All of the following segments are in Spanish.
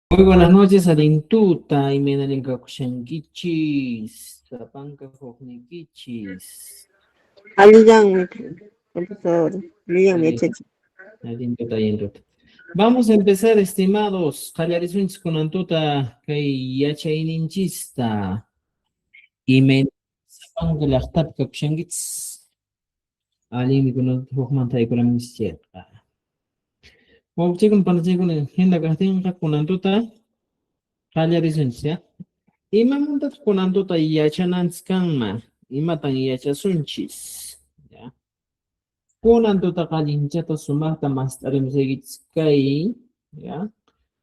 Muy buenas noches, Arintuta, y Menalinka Kushankichis, Sapanka Hoknikichis, Ayudan, profesor, ayudan, Arintuta, Arintuta. Vamos a empezar, estimados, Kallarisunchis Kunantuta, Kay Yachayninchista, y men Sapanka Lachtapka Kushankits, Alimi Kunant Hokmantay Kunamischeta. Wauchikun Panachikun, Hinda Kastinka Kunantuta, Kallarisunchis, ¿ya? Imamantas kunantuta yachananchis kanma, imatan yachasunchis, ¿ya? Kunantuta qallinchata sumaqta mastaremseguichis kay, ¿ya?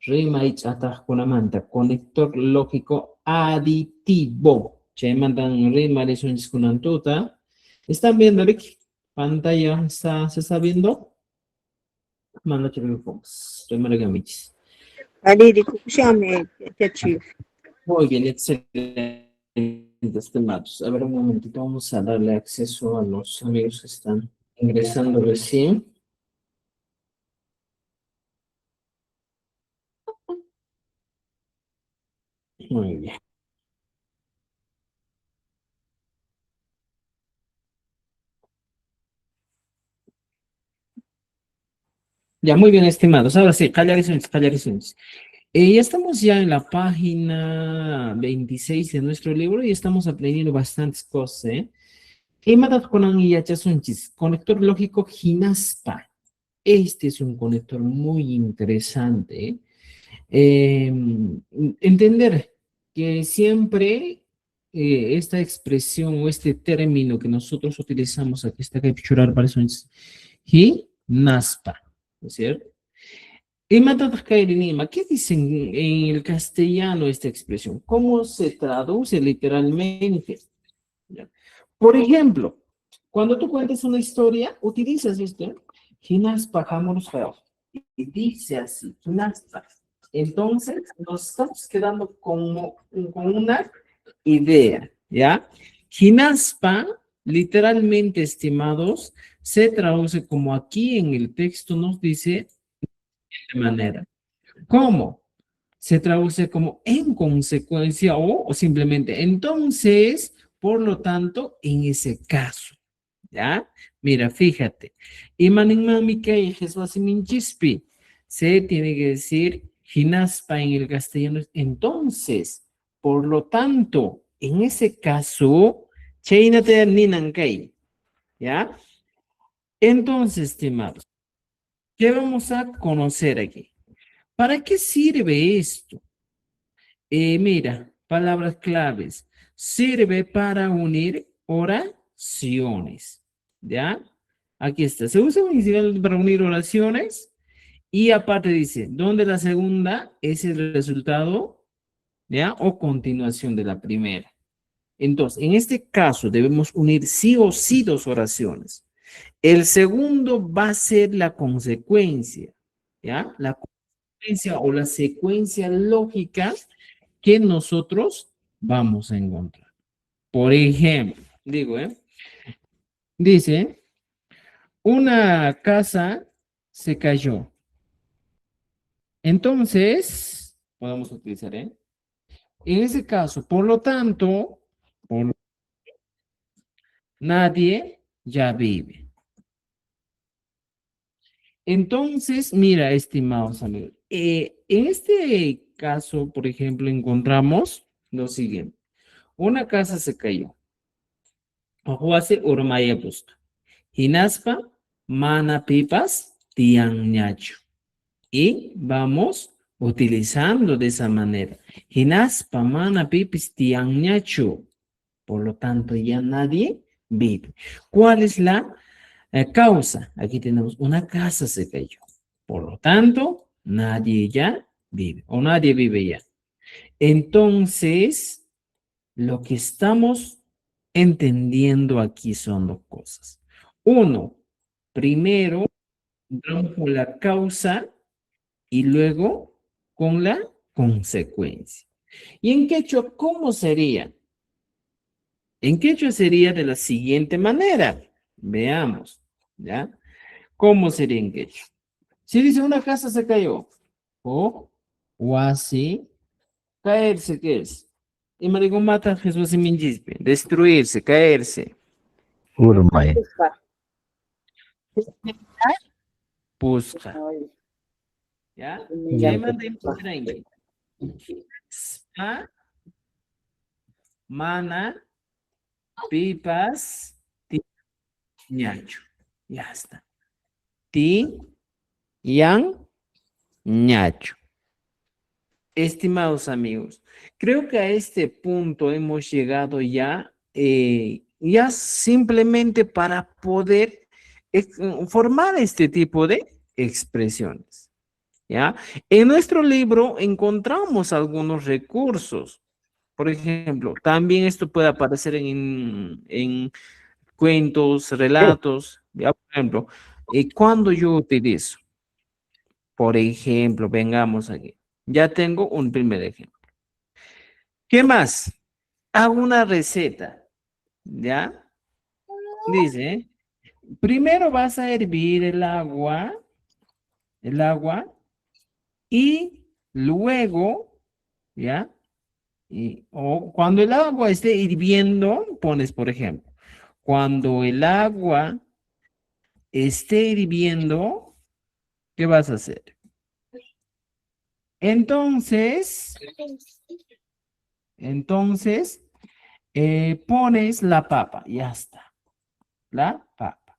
Rimay ch'ataqkunamanta conector lógico aditivo. Chaymantan rimarisunchis kunantuta. ¿Están viendo, Rick? Pantalla se está viendo. Mano chirripos, rimarigamichis. Adidi kushame, chachi. Muy bien, excelente, estimados. A ver, un momentito, vamos a darle acceso a los amigos que están ingresando recién. Muy bien. Ya, muy bien, estimados. Ahora sí, callarizones, callarizones. Ya estamos ya en la página 26 de nuestro libro y estamos aprendiendo bastantes cosas, ¿eh? Imadat konan yachasunchis, conector lógico Ginaspa. Este es un conector muy interesante, ¿eh? Entender que siempre esta expresión o este término que nosotros utilizamos aquí está capturar para eso es hi naspa, ¿no es cierto? Y Nima, ¿qué dicen en el castellano esta expresión? ¿Cómo se traduce literalmente? ¿Ya? Por ejemplo, cuando tú cuentas una historia, utilizas esto, Hinaspa Hamurfeo, y dice así, Hinaspa. Entonces, nos estamos quedando con una idea, ¿ya? Hinaspa, literalmente, estimados, se traduce como aquí en el texto nos dice de manera. ¿Cómo? Se traduce como en consecuencia o simplemente entonces, por lo tanto, en ese caso, ¿ya? Mira, fíjate, Imanimamika y Jesús Minchispi, se tiene que decir Hinaspa en el castellano, entonces, por lo tanto, en ese caso, Chainate Ninankai, ¿ya? Entonces, estimados, ¿qué vamos a conocer aquí? ¿Para qué sirve esto? Mira, palabras claves. Sirve para unir oraciones. ¿Ya? Aquí está. Se usa inicial para unir oraciones. Y aparte dice, donde la segunda es el resultado, ¿ya? O continuación de la primera. Entonces, en este caso debemos unir sí o sí dos oraciones. El segundo va a ser la consecuencia, ¿ya? La consecuencia o la secuencia lógica que nosotros vamos a encontrar. Por ejemplo, dice, una casa se cayó. Entonces, podemos utilizar, ¿eh? En ese caso, por lo tanto, nadie ya vive. Entonces, mira, estimados amigos, en este caso, por ejemplo, encontramos lo siguiente. Una casa se cayó. Ojuase urmaya busca. Hinaspa, mana pipas, tianñacho. Y vamos utilizando de esa manera. Hinaspa, mana pipis, tianñacho. Por lo tanto, ya nadie vive. ¿Cuál es la causa? Aquí tenemos una casa se cayó. Por lo tanto, nadie ya vive o nadie vive ya. Entonces, lo que estamos entendiendo aquí son dos cosas. Uno, primero, entramos con la causa y luego con la consecuencia. ¿Y en quechua cómo sería? En quechua sería de la siguiente manera. Veamos, ¿ya? ¿Cómo sería en quechua? Si dice una casa se cayó o Wasi. Caerse, ¿qué es? Y marico mata Jesús y Minjispe. Destruirse, caerse. Urmay. Busca. ¿Ya? Y ahí manda en Spa, mana, pipas, ñacho. Ya está. Ti, yang, ñacho. Estimados amigos, creo que a este punto hemos llegado ya simplemente para poder formar este tipo de expresiones. ¿Ya? En nuestro libro encontramos algunos recursos. Por ejemplo, también esto puede aparecer en cuentos, relatos. ¿Ya? Por ejemplo, cuando yo utilizo, por ejemplo, vengamos aquí. Ya tengo un primer ejemplo. ¿Qué más? Hago una receta. ¿Ya? Dice, primero vas a hervir el agua, y luego, ¿ya? O cuando el agua esté hirviendo, pones, por ejemplo, cuando el agua esté hirviendo, ¿qué vas a hacer? Entonces, pones la papa, ya está, la papa.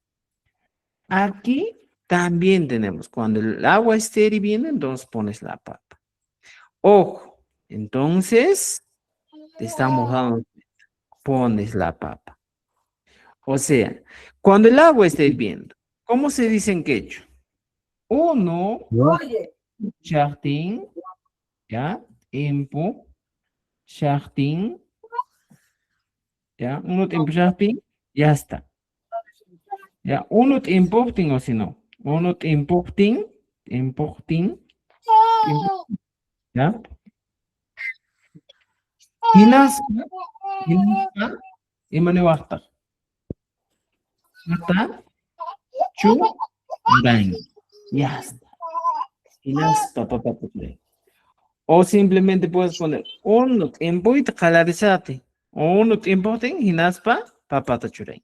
Aquí también tenemos, cuando el agua esté hirviendo, entonces pones la papa. Ojo, entonces, te estamos dando, pones la papa. O sea, cuando el agua esté hirviendo, ¿cómo se dice en quechua? Uno, No. jardín, ¿ya? Tiempo, jardín, ¿ya? Uno tiempo jardín, ya está. ¿Ya? Uno tiempo, o si no. Uno tiempo, ¿ya? Hinas, hinaspa, imane waqta. Waqta, chu, bang. Ya está. Hinaspa, papá, o simplemente puedes poner uno tiempo y calarizate. O uno tiempo ten hinaspa papata churay.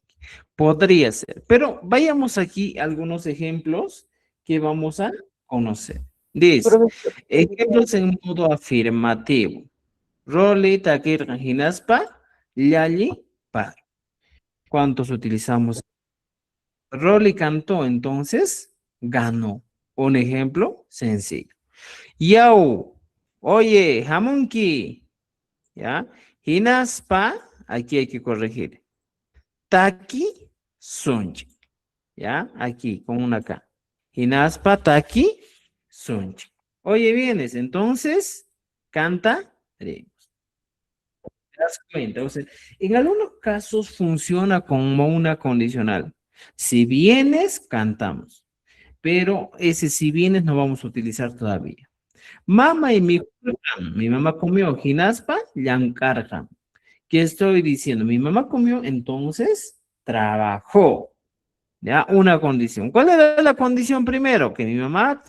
Podría ser. Pero vayamos aquí a algunos ejemplos que vamos a conocer. Dice, Profesor. ejemplos en modo afirmativo. Roli, takir, hinaspa, yali, par. ¿Cuántos utilizamos? Roli cantó, entonces ganó. Un ejemplo sencillo. Yau, oye, jamonki, ¿ya? Hinaspa, aquí hay que corregir. Taki, sunchi, ¿ya? Aquí, con una K. Hinaspa, taki, sunchi. Oye, vienes, entonces, canta, ¿te das cuenta? O sea, en algunos casos funciona como una condicional. Si vienes, cantamos. Pero ese si vienes no vamos a utilizar todavía. Mama y mi mamá comió jinaspa, llancarja. ¿Qué estoy diciendo? Mi mamá comió, entonces trabajó. Ya, una condición. ¿Cuál era la condición primero? Que mi mamá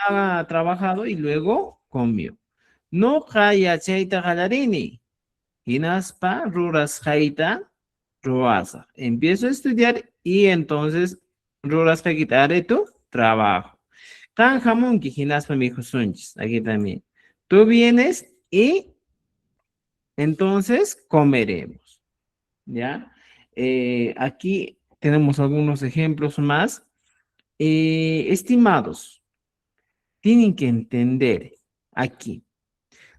ha trabajado y luego comió. No haya cheita jalarini. Hinaspa, ruras jaita, ruasa. Empiezo a estudiar y entonces ruras jaitare tu trabajo. Tan jamón que hinaspa mi hijo sunchis. Aquí también. Tú vienes y entonces comeremos. ¿Ya? Aquí tenemos algunos ejemplos más. Estimados, tienen que entender aquí.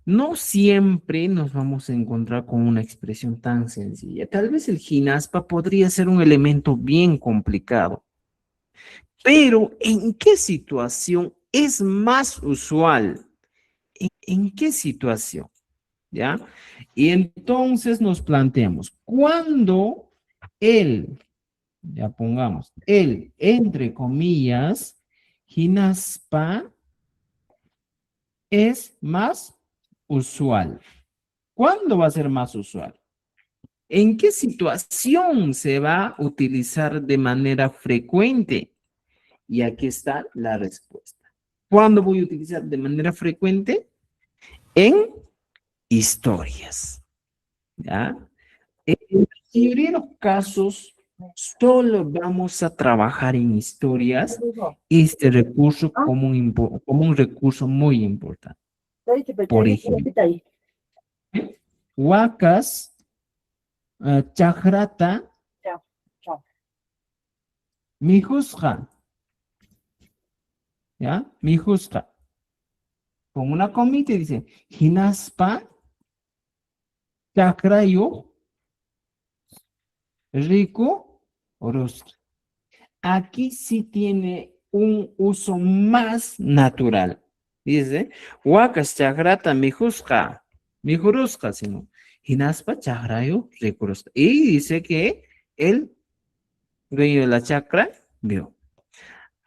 No siempre nos vamos a encontrar con una expresión tan sencilla. Tal vez el ginaspa podría ser un elemento bien complicado, pero ¿en qué situación es más usual? ¿En qué situación? ¿Ya? Y entonces nos planteamos, cuando él, ya pongamos, él, entre comillas, ginaspa, es más usual. ¿Cuándo va a ser más usual? ¿En qué situación se va a utilizar de manera frecuente? Y aquí está la respuesta. ¿Cuándo voy a utilizar de manera frecuente? en historias, ¿ya? En la mayoría de los casos, solo vamos a trabajar en historias este recurso como un recurso muy importante. Por ejemplo, Huacas, Chakrata, Mijusqa, ¿ya? Mijusqa. Con una comita dice, Hinaspa, Chakrayo, Rico, Orozco. Aquí sí tiene un uso más natural. Dice, Huacas, Chakrata, Mijusqa, Mijurusqa, sino, Hinaspa, Chakrayo, Rico, Orozco. Y dice que el dueño de la chacra vio.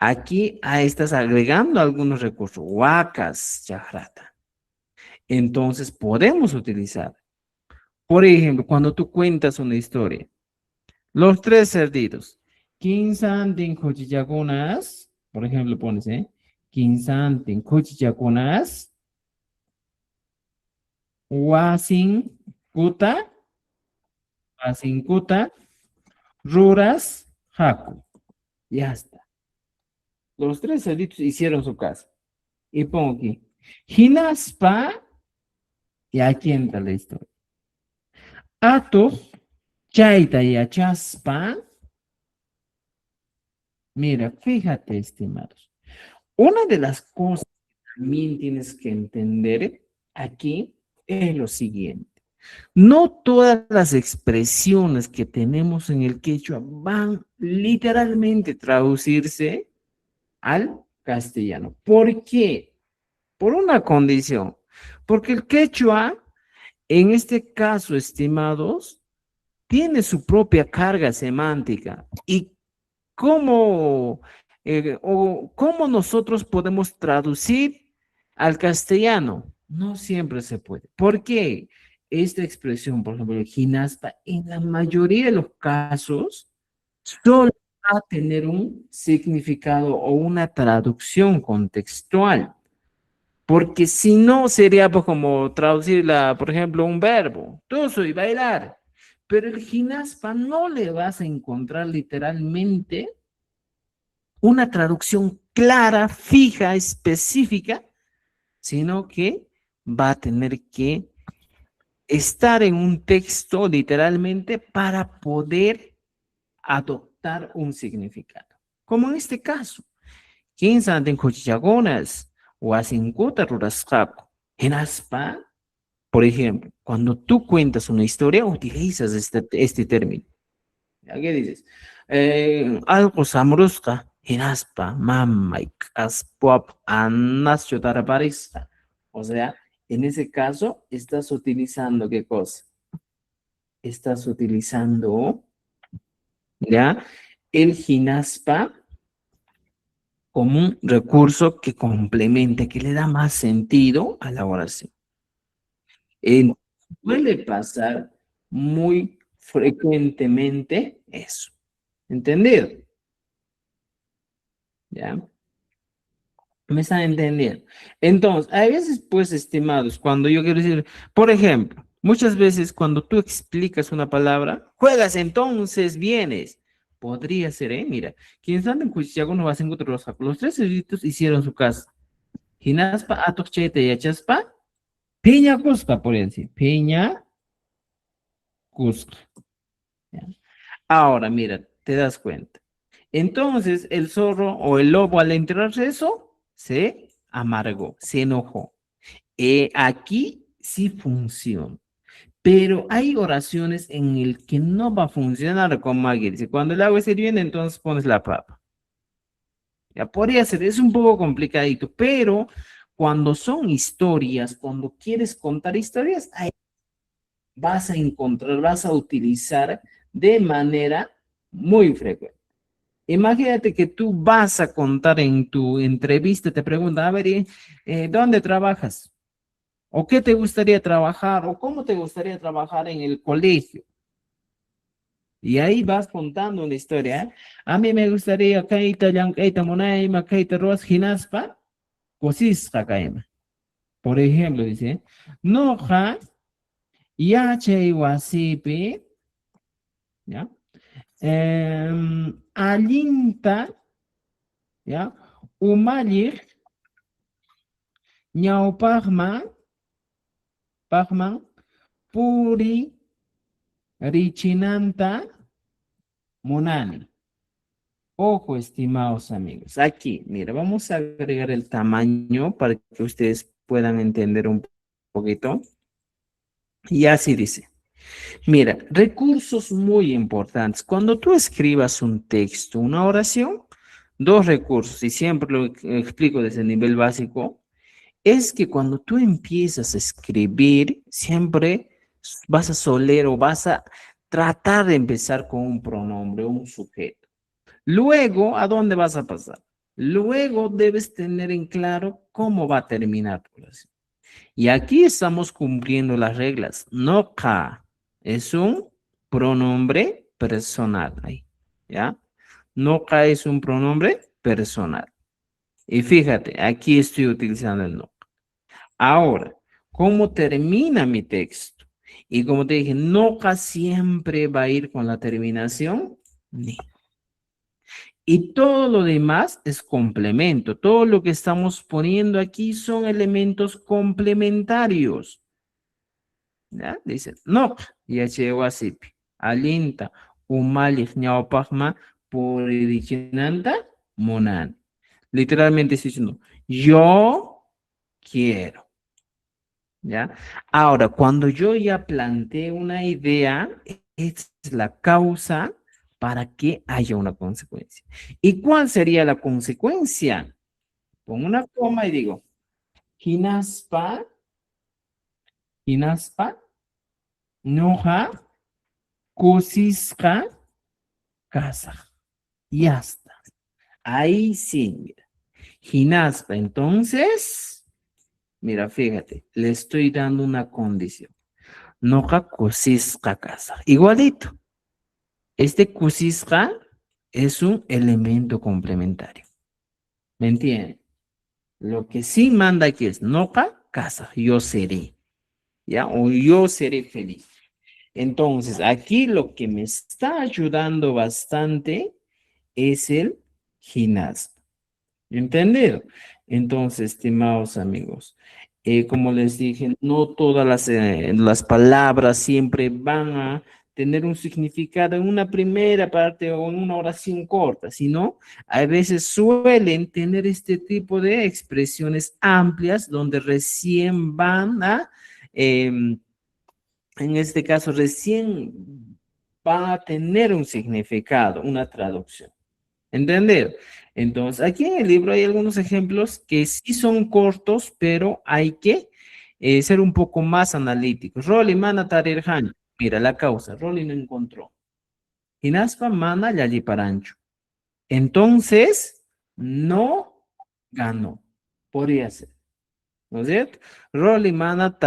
Aquí estás agregando algunos recursos, huacas, chakrata. Entonces podemos utilizar, por ejemplo, cuando tú cuentas una historia, los tres cerditos, Kinsantin cochichaconas, por ejemplo, pones, Kinsantin cochichaconas, Wasin kuta, Wasin kuta, Ruras, Haku. Ya está. Los tres cerditos hicieron su casa. Y pongo aquí, Hinaspa, y aquí entra la historia. Ato, chaita y achaspa. Mira, fíjate, estimados. Una de las cosas que también tienes que entender aquí es lo siguiente. No todas las expresiones que tenemos en el quechua van literalmente a traducirse al castellano. ¿Por qué? Por una condición. Porque el quechua, en este caso, estimados, tiene su propia carga semántica. ¿Y cómo nosotros podemos traducir al castellano? No siempre se puede. ¿Por qué? Esta expresión, por ejemplo, el ginasta, en la mayoría de los casos, solo va a tener un significado o una traducción contextual. Porque si no, sería pues como traducirla, por ejemplo, un verbo, tuzo y bailar. Pero el ginaspa no le vas a encontrar literalmente una traducción clara, fija, específica, sino que va a tener que estar en un texto literalmente para poder adoptar un significado. Como en este caso, Kinsanten cochichagonas o asinkuta rurasqaku. En aspa, por ejemplo, cuando tú cuentas una historia, utilizas este término. ¿Qué dices? Algo samrusca, en aspa, mamaik, aspuap, anas chotaraparista. O sea, en ese caso, estás utilizando ¿qué cosa? Estás utilizando, ¿ya? El ginaspa como un recurso que complemente, que le da más sentido a la oración. Suele pasar muy frecuentemente eso. ¿Entendido? ¿Ya? ¿Me están entendiendo? Entonces, a veces, pues, estimados, cuando yo quiero decir, por ejemplo, muchas veces cuando tú explicas una palabra, juegas entonces vienes. Podría ser, mira, quienes andan en Cuchichago no hacen otro los tres cerditos hicieron su casa. Hinaspa, Atochete y Achaspa, Piña Cusca, por decir. Piña Cusca. ¿Ya? Ahora, mira, te das cuenta. Entonces, el zorro o el lobo al enterarse eso, se amargó, se enojó. Aquí sí funciona. Pero hay oraciones en el que no va a funcionar como alguien dice. Cuando el agua es hirviendo, entonces pones la papa. Ya podría ser, es un poco complicadito, pero cuando son historias, cuando quieres contar historias, ahí vas a encontrar, vas a utilizar de manera muy frecuente. Imagínate que tú vas a contar en tu entrevista, te preguntan, a ver, ¿dónde trabajas? ¿O qué te gustaría trabajar? ¿O cómo te gustaría trabajar en el colegio? Y ahí vas contando una historia. A mí me gustaría Keita Yankeita Monaima, Keita Roas Hinaspa, Cosis Kakaima. Por ejemplo, dice, noja, yachay wasipi, ¿ya? Alinta, ¿ya? Umallik, ñawpaqman, puri, richinanta, munani. Ojo, estimados amigos. Aquí, mira, vamos a agregar el tamaño para que ustedes puedan entender un poquito. Y así dice. Mira, recursos muy importantes. Cuando tú escribas un texto, una oración, dos recursos, y siempre lo explico desde el nivel básico, es que cuando tú empiezas a escribir, siempre vas a soler o vas a tratar de empezar con un pronombre, un sujeto. Luego, ¿a dónde vas a pasar? Luego debes tener en claro cómo va a terminar tu oración. Y aquí estamos cumpliendo las reglas. No ka es un pronombre personal. Ahí, ¿ya? No ka es un pronombre personal. Y fíjate, aquí estoy utilizando el no. Ahora, ¿cómo termina mi texto? Y como te dije, no ka siempre va a ir con la terminación ni. Y todo lo demás es complemento. Todo lo que estamos poniendo aquí son elementos complementarios. ¿Ya? Dice, no, yachewasipi, alinta, umalik ñawpaqma, puridichinanta, monan. Literalmente estoy diciendo, yo quiero. ¿Ya? Ahora, cuando yo ya planteé una idea, es la causa para que haya una consecuencia. ¿Y cuál sería la consecuencia? Pongo una coma y digo, hinaspa, hinaspa, noja, kusisqa, casa. Y hasta. Ahí sí, mira. Hinaspa, entonces, mira, fíjate, le estoy dando una condición. Noja kusisqa casa. Igualito. Este kusisqa es un elemento complementario. ¿Me entienden? Lo que sí manda aquí es noja casa. Yo seré. ¿Ya? O yo seré feliz. Entonces, aquí lo que me está ayudando bastante es el gimnasio. ¿Entendido? Entonces, estimados amigos, como les dije, no todas las palabras siempre van a tener un significado en una primera parte o en una oración corta, sino a veces suelen tener este tipo de expresiones amplias donde recién van a, en este caso, recién va a tener un significado, una traducción. ¿Entender? Entonces, aquí en el libro hay algunos ejemplos que sí son cortos, pero hay que ser un poco más analíticos. Rolly, mana tarirhan. Mira la causa. Rolly no encontró. Hinaspa mana parancho. Entonces, no ganó. Podría ser. ¿No es cierto? Rolly mana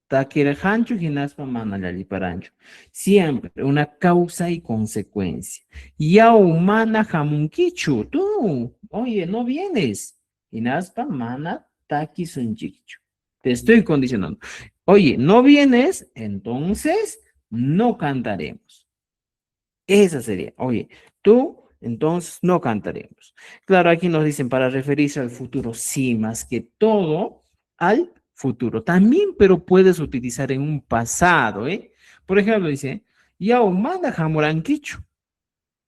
Takirejancho, Hinaspa mana parancho. Siempre una causa y consecuencia. Ya humana jamunquichu, tú, oye, no vienes. Hinaspa mana taki sunchichu. Te estoy condicionando. Oye, no vienes, entonces no cantaremos. Esa sería, oye, tú, entonces no cantaremos. Claro, aquí nos dicen para referirse al futuro, sí, más que todo al futuro. También, pero puedes utilizar en un pasado, ¿eh? Por ejemplo, dice, ya manda jamoranquicho,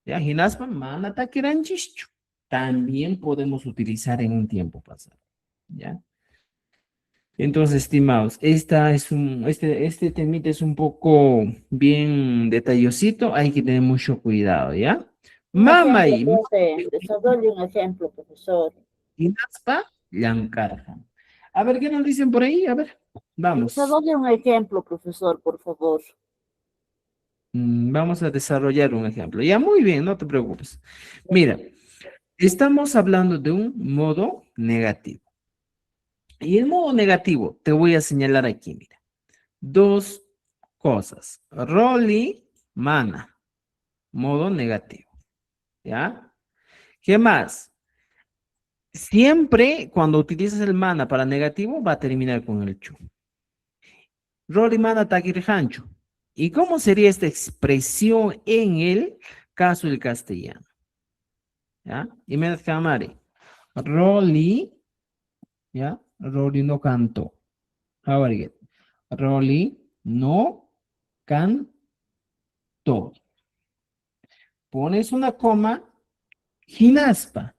ya hinaspa manda taquiranchicho. También podemos utilizar en un tiempo pasado, ¿ya? Entonces, estimados, este temita es un poco bien detallosito, hay que tener mucho cuidado, ¿ya? Un Mama ejemplo, y profe. Desarrolle un ejemplo, profesor. Inaspa, Yankarja. A ver, ¿qué nos dicen por ahí? A ver, vamos. Desarrolle un ejemplo, profesor, por favor. Vamos a desarrollar un ejemplo. Ya, muy bien, no te preocupes. Mira, estamos hablando de un modo negativo. Y el modo negativo, te voy a señalar aquí, mira. Dos cosas. Rolly, mana. Modo negativo. ¿Ya? ¿Qué más? Siempre cuando utilizas el mana para negativo va a terminar con el chu. Roli mana takirhancho. ¿Y cómo sería esta expresión en el caso del castellano? ¿Ya? Y me camare. Roli, ¿ya? Roli no cantó. How are you? Roli no cantó. Pones una coma, ginaspa.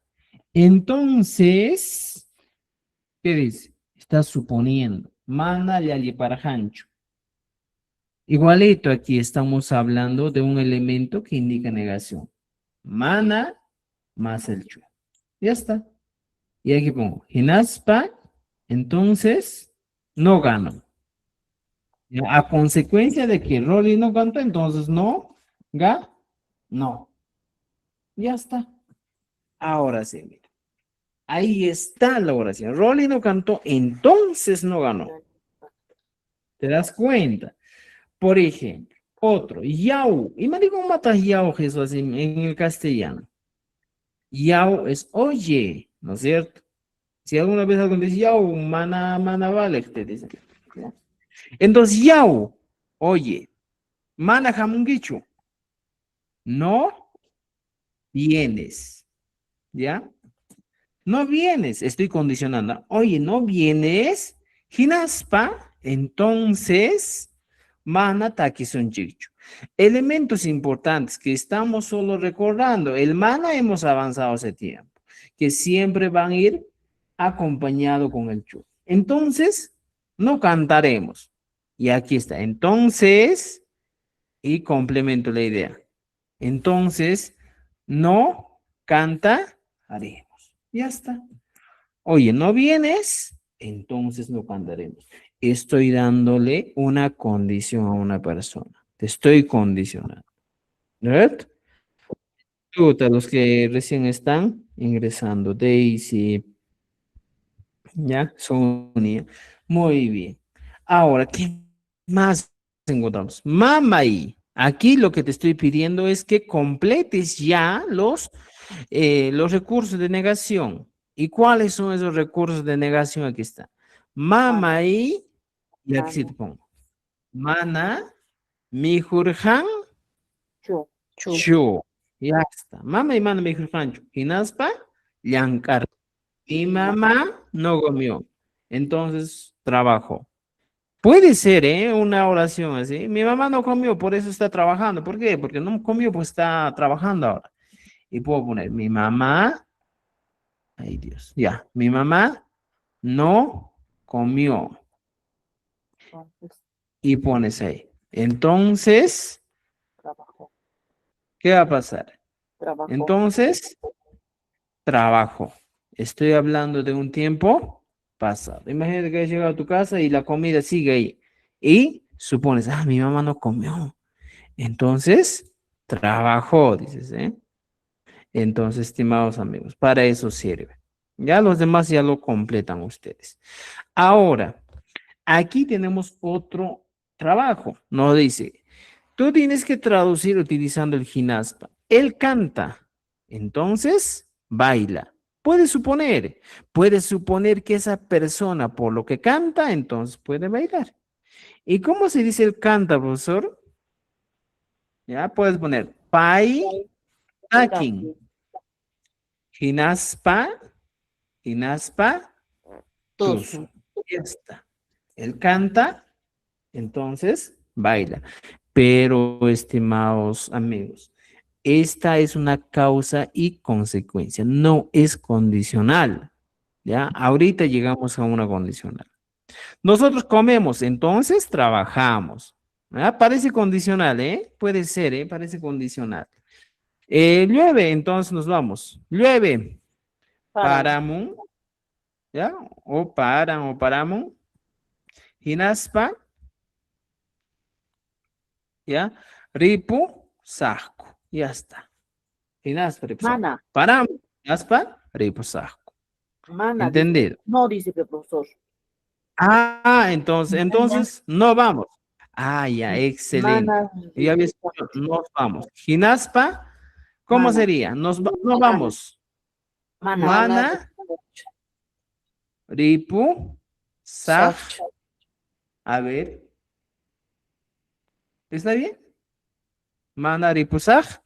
Entonces, ¿qué dice? Estás suponiendo. Mana yali para hancho. Igualito aquí estamos hablando de un elemento que indica negación. Mana más el chu. Ya está. Y aquí pongo Hinaspa, entonces no gano. Ya, a consecuencia de que Rolly no canta, entonces no, no. Ya está. Ahora sí, mira. Ahí está la oración. Rolly no cantó, entonces no ganó. ¿Te das cuenta? Por ejemplo, otro, yau. Y me digo, matas yau, Jesús, en el castellano. Yau es oye, ¿no es cierto? Si alguna vez alguien dice yau, mana vale, te dice. ¿Ya? Entonces, yau, oye, mana jamungichu, no vienes, ¿ya? No vienes, estoy condicionando. Oye, no vienes, hinaspa, entonces, mana takisunchichu. Elementos importantes que estamos solo recordando. El mana hemos avanzado hace tiempo, que siempre van a ir acompañado con el chu. Entonces, no cantaremos. Y aquí está. Entonces, y complemento la idea. Entonces, no cantaremos. Ya está. Oye, ¿no vienes? Entonces no cantaremos. Estoy dándole una condición a una persona. Te estoy condicionando. ¿Verdad? Los que recién están ingresando. Daisy. ¿Ya? Sonia. Muy bien. Ahora, ¿qué más encontramos? Mamá. Aquí lo que te estoy pidiendo es que completes ya los recursos de negación. ¿Y cuáles son esos recursos de negación? Aquí está. Mama y aquí sí te pongo. Mana, mijurjan, Chu. chu. Ya está. Mama y mana, mijurjan, chu. Hinaspa, llankar. Mi mamá no comió. Entonces, trabajó. Puede ser, ¿eh? Una oración así. Mi mamá no comió, por eso está trabajando. ¿Por qué? Porque no comió, pues está trabajando ahora. Y puedo poner, mi mamá, ay Dios, ya, mi mamá no comió. Entonces, Y pones ahí. Entonces, trabajó. ¿qué va a pasar? Trabajó. Entonces, trabajo. Estoy hablando de un tiempo pasado. Imagínate que has llegado a tu casa y la comida sigue ahí. Y supones, mi mamá no comió. Entonces, trabajó, dices, ¿eh? Entonces, estimados amigos, para eso sirve. Ya los demás ya lo completan ustedes. Ahora, aquí tenemos otro trabajo. Nos dice, tú tienes que traducir utilizando el ginaspa. Él canta, entonces baila. Puedes suponer que esa persona por lo que canta, entonces puede bailar. ¿Y cómo se dice el canta, profesor? Ya puedes poner pai, takin, ginaspa, tusu. Ya está. Él canta, entonces baila. Pero, estimados amigos, esta es una causa y consecuencia, no es condicional. ¿Ya? Ahorita llegamos a una condicional. Nosotros comemos, entonces trabajamos. ¿Ya? Parece condicional, ¿eh? Puede ser, ¿eh? Parece condicional. Llueve, entonces nos vamos. Llueve. Paramos. ¿Ya? O paran o paramos. Hinaspa. ¿Ya? Ripu, sahku. Ya está. Hinaspa, ripu, sahku. Mana. Paramos. Hinaspa, ripu, sahku. Mana. ¿Entendido? No dice que profesor. Entonces no vamos. Ya, excelente. Mana. Ya ves, nos vamos. Ginaspa, ¿cómo Mana. sería? No vamos. Mana. Mana, Ripu, saj. Sach. A ver, ¿está bien? Mana ripu, saj.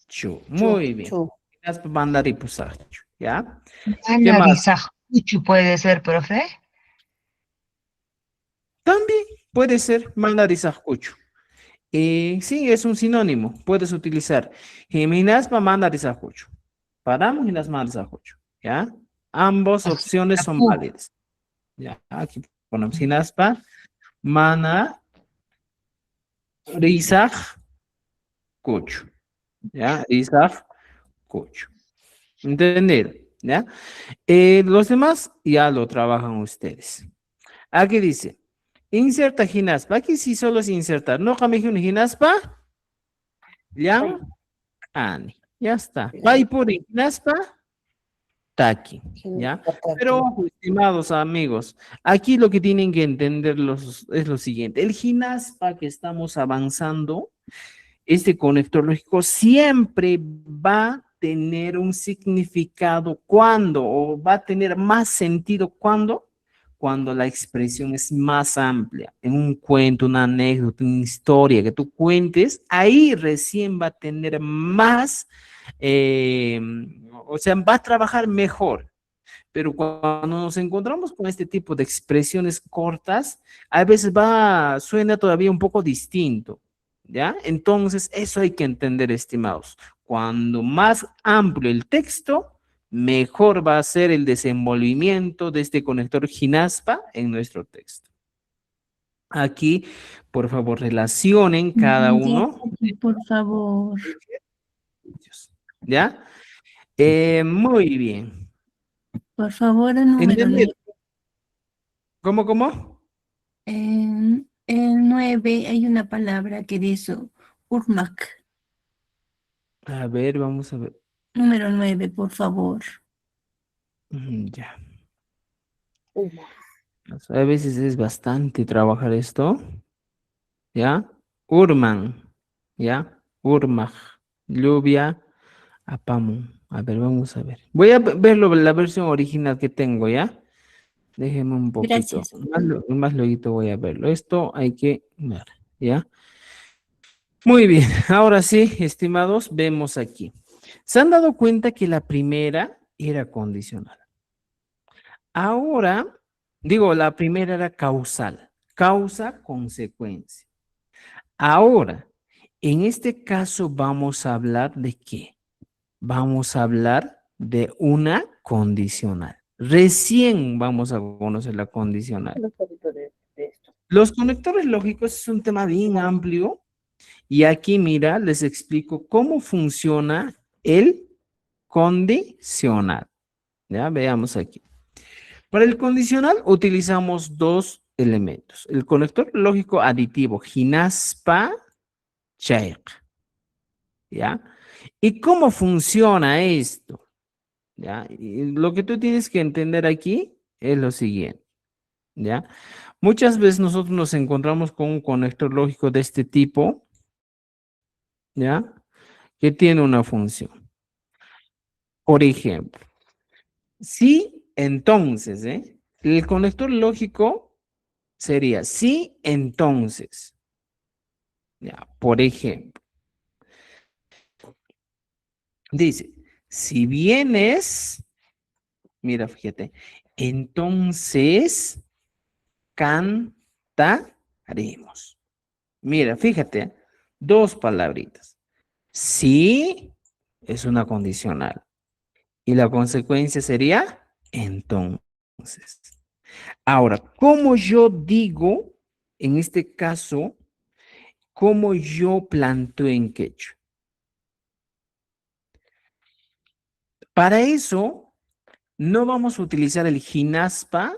Chu. Muy bien. Chu. Hinaspa manda ripu, saj. Chu. ¿Ya? ¿Qué Ana más? Rizajuchu puede ser, profe. También puede ser manda rizajuchu. Sí, es un sinónimo. Puedes utilizar Hinaspa manda rizajuchu. Paramos y las mandas a Jocho, ¿ya? Ambas opciones son válidas. Ya, aquí ponemos Hinaspa, Mana, Rizaj, Cocho. ¿Ya? Rizaj, Cocho. ¿Entendido? ¿Ya? Los demás ya lo trabajan ustedes. Aquí dice, inserta Hinaspa. Aquí sí solo es insertar. No cambié un Hinaspa, ya, Ani. Ya está. Va y por Hinaspa, Taki, ¿ya? Pero, ojo, estimados amigos, aquí lo que tienen que entender es lo siguiente. El Hinaspa que estamos avanzando, este conector lógico, siempre va a tener un significado cuando, o va a tener más sentido cuando la expresión es más amplia. En un cuento, una anécdota, una historia que tú cuentes, ahí recién va a tener más, o sea, va a trabajar mejor. Pero cuando nos encontramos con este tipo de expresiones cortas, a veces suena todavía un poco distinto, ¿ya? Entonces, eso hay que entender, estimados. Cuando más amplio el texto, mejor va a ser el desenvolvimiento de este conector Hinaspa en nuestro texto. Aquí, por favor, relacionen cada uno. Por favor. ¿Ya? Muy bien. Por favor, el número ¿Entendieron? ¿Cómo? En el 9 hay una palabra que dice urmak. A ver, vamos a ver. Número 9, por favor. Ya. Humo. A veces es bastante trabajar esto. ¿Ya? Urman. ¿Ya? Urmaj. Lluvia. Apamu. A ver, vamos a ver. Voy a verlo la versión original que tengo, ¿ya? Déjenme un poquito. Gracias. Más luego voy a verlo. Esto hay que ver, ¿ya? Muy bien. Ahora sí, estimados, vemos aquí. ¿Se han dado cuenta que la primera era condicional? Ahora, digo, la primera era causal. Causa, consecuencia. Ahora, en este caso vamos a hablar de qué? Vamos a hablar de una condicional. Recién vamos a conocer la condicional. De esto. Los conectores lógicos es un tema bien amplio y aquí, mira, les explico cómo funciona el condicional. Ya, veamos aquí. Para el condicional utilizamos dos elementos. El conector lógico aditivo, Hinaspa, Cheikh. ¿Ya? ¿Y cómo funciona esto? ¿Ya? Y lo que tú tienes que entender aquí es lo siguiente. ¿Ya? Muchas veces nosotros nos encontramos con un conector lógico de este tipo, ¿ya? Que tiene una función. Por ejemplo, si entonces, el conector lógico sería si entonces, ¿ya? Por ejemplo, dice, si vienes, mira, fíjate, entonces cantaremos. Mira, fíjate, dos palabritas. Si es una condicional y la consecuencia sería entonces. Ahora, ¿cómo yo digo, en este caso, cómo yo planteo en quechua? Para eso, no vamos a utilizar el jinaspa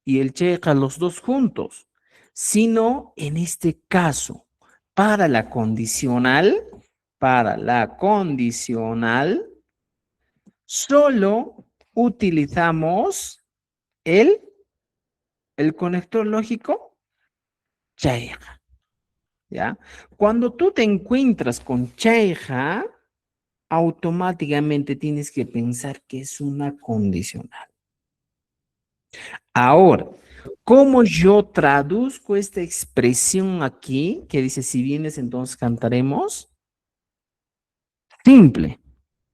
y el checa los dos juntos, sino en este caso, para la condicional, solo utilizamos el, el conector lógico cheja, ¿ya? Cuando tú te encuentras con cheja, automáticamente tienes que pensar que es una condicional. Ahora, ¿cómo yo traduzco esta expresión aquí que dice si vienes entonces cantaremos? Simple.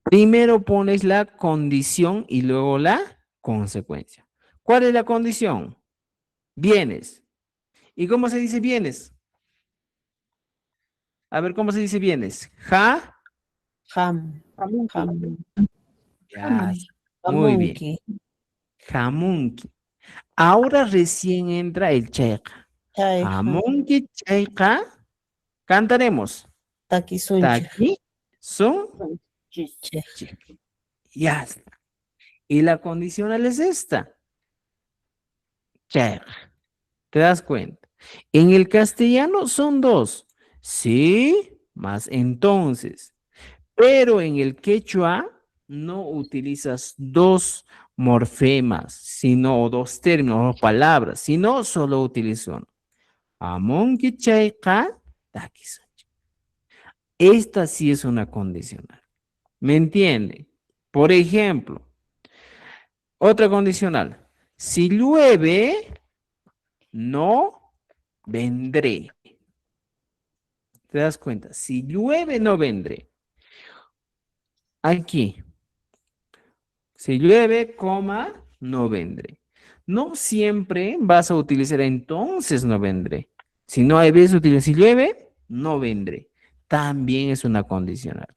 Primero pones la condición y luego la consecuencia. ¿Cuál es la condición? Vienes. ¿Y cómo se dice vienes? A ver, ¿cómo se dice vienes? Ham, ham, Ya, muy bien. hamunki, Jamunki. Ahora recién entra el checa. chay, Jamunki checa. Cantaremos. takisuncha, Taki son che, checa. Ya está. Y la condicional es esta. Checa. ¿Te das cuenta? En el castellano son dos. Sí, más entonces. Pero en el quechua no utilizas dos morfemas, sino o dos términos o palabras, sino solo utilizo uno. Amonki chayqa, takisuncha. Esta sí es una condicional. ¿Me entiende? Por ejemplo, otra condicional. Si llueve, no vendré. ¿Te das cuenta? Si llueve, no vendré. Aquí. Si llueve, coma, no vendré. No siempre vas a utilizar entonces no vendré. Si no hay veces utilizar si llueve, no vendré. También es una condicional.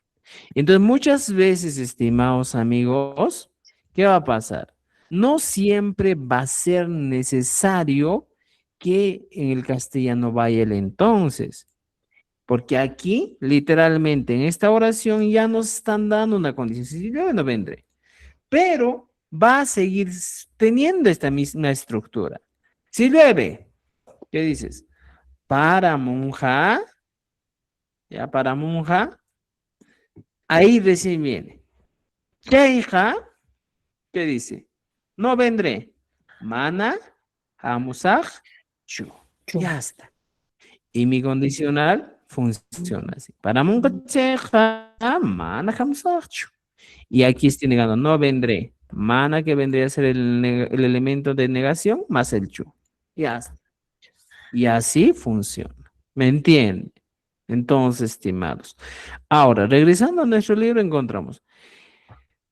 Entonces, muchas veces, estimados amigos, ¿qué va a pasar? No siempre va a ser necesario que en el castellano vaya el entonces. Porque aquí, literalmente, en esta oración ya nos están dando una condición. Si llueve, no vendré. Pero va a seguir teniendo esta misma estructura. Si llueve, ¿qué dices? Para monja, ya para monja, ahí recién viene. Cheija, ¿qué dice? No vendré. Mana, hamusaj, chu. Ya está. Y mi condicional funciona así. Para monja, cheija, mana, hamusaj, chu. Y aquí estoy negando, no vendré. Mana que vendría a ser el elemento de negación más el chu. Ya está. Y así funciona. ¿Me entienden? Entonces, estimados. Ahora, regresando a nuestro libro, encontramos.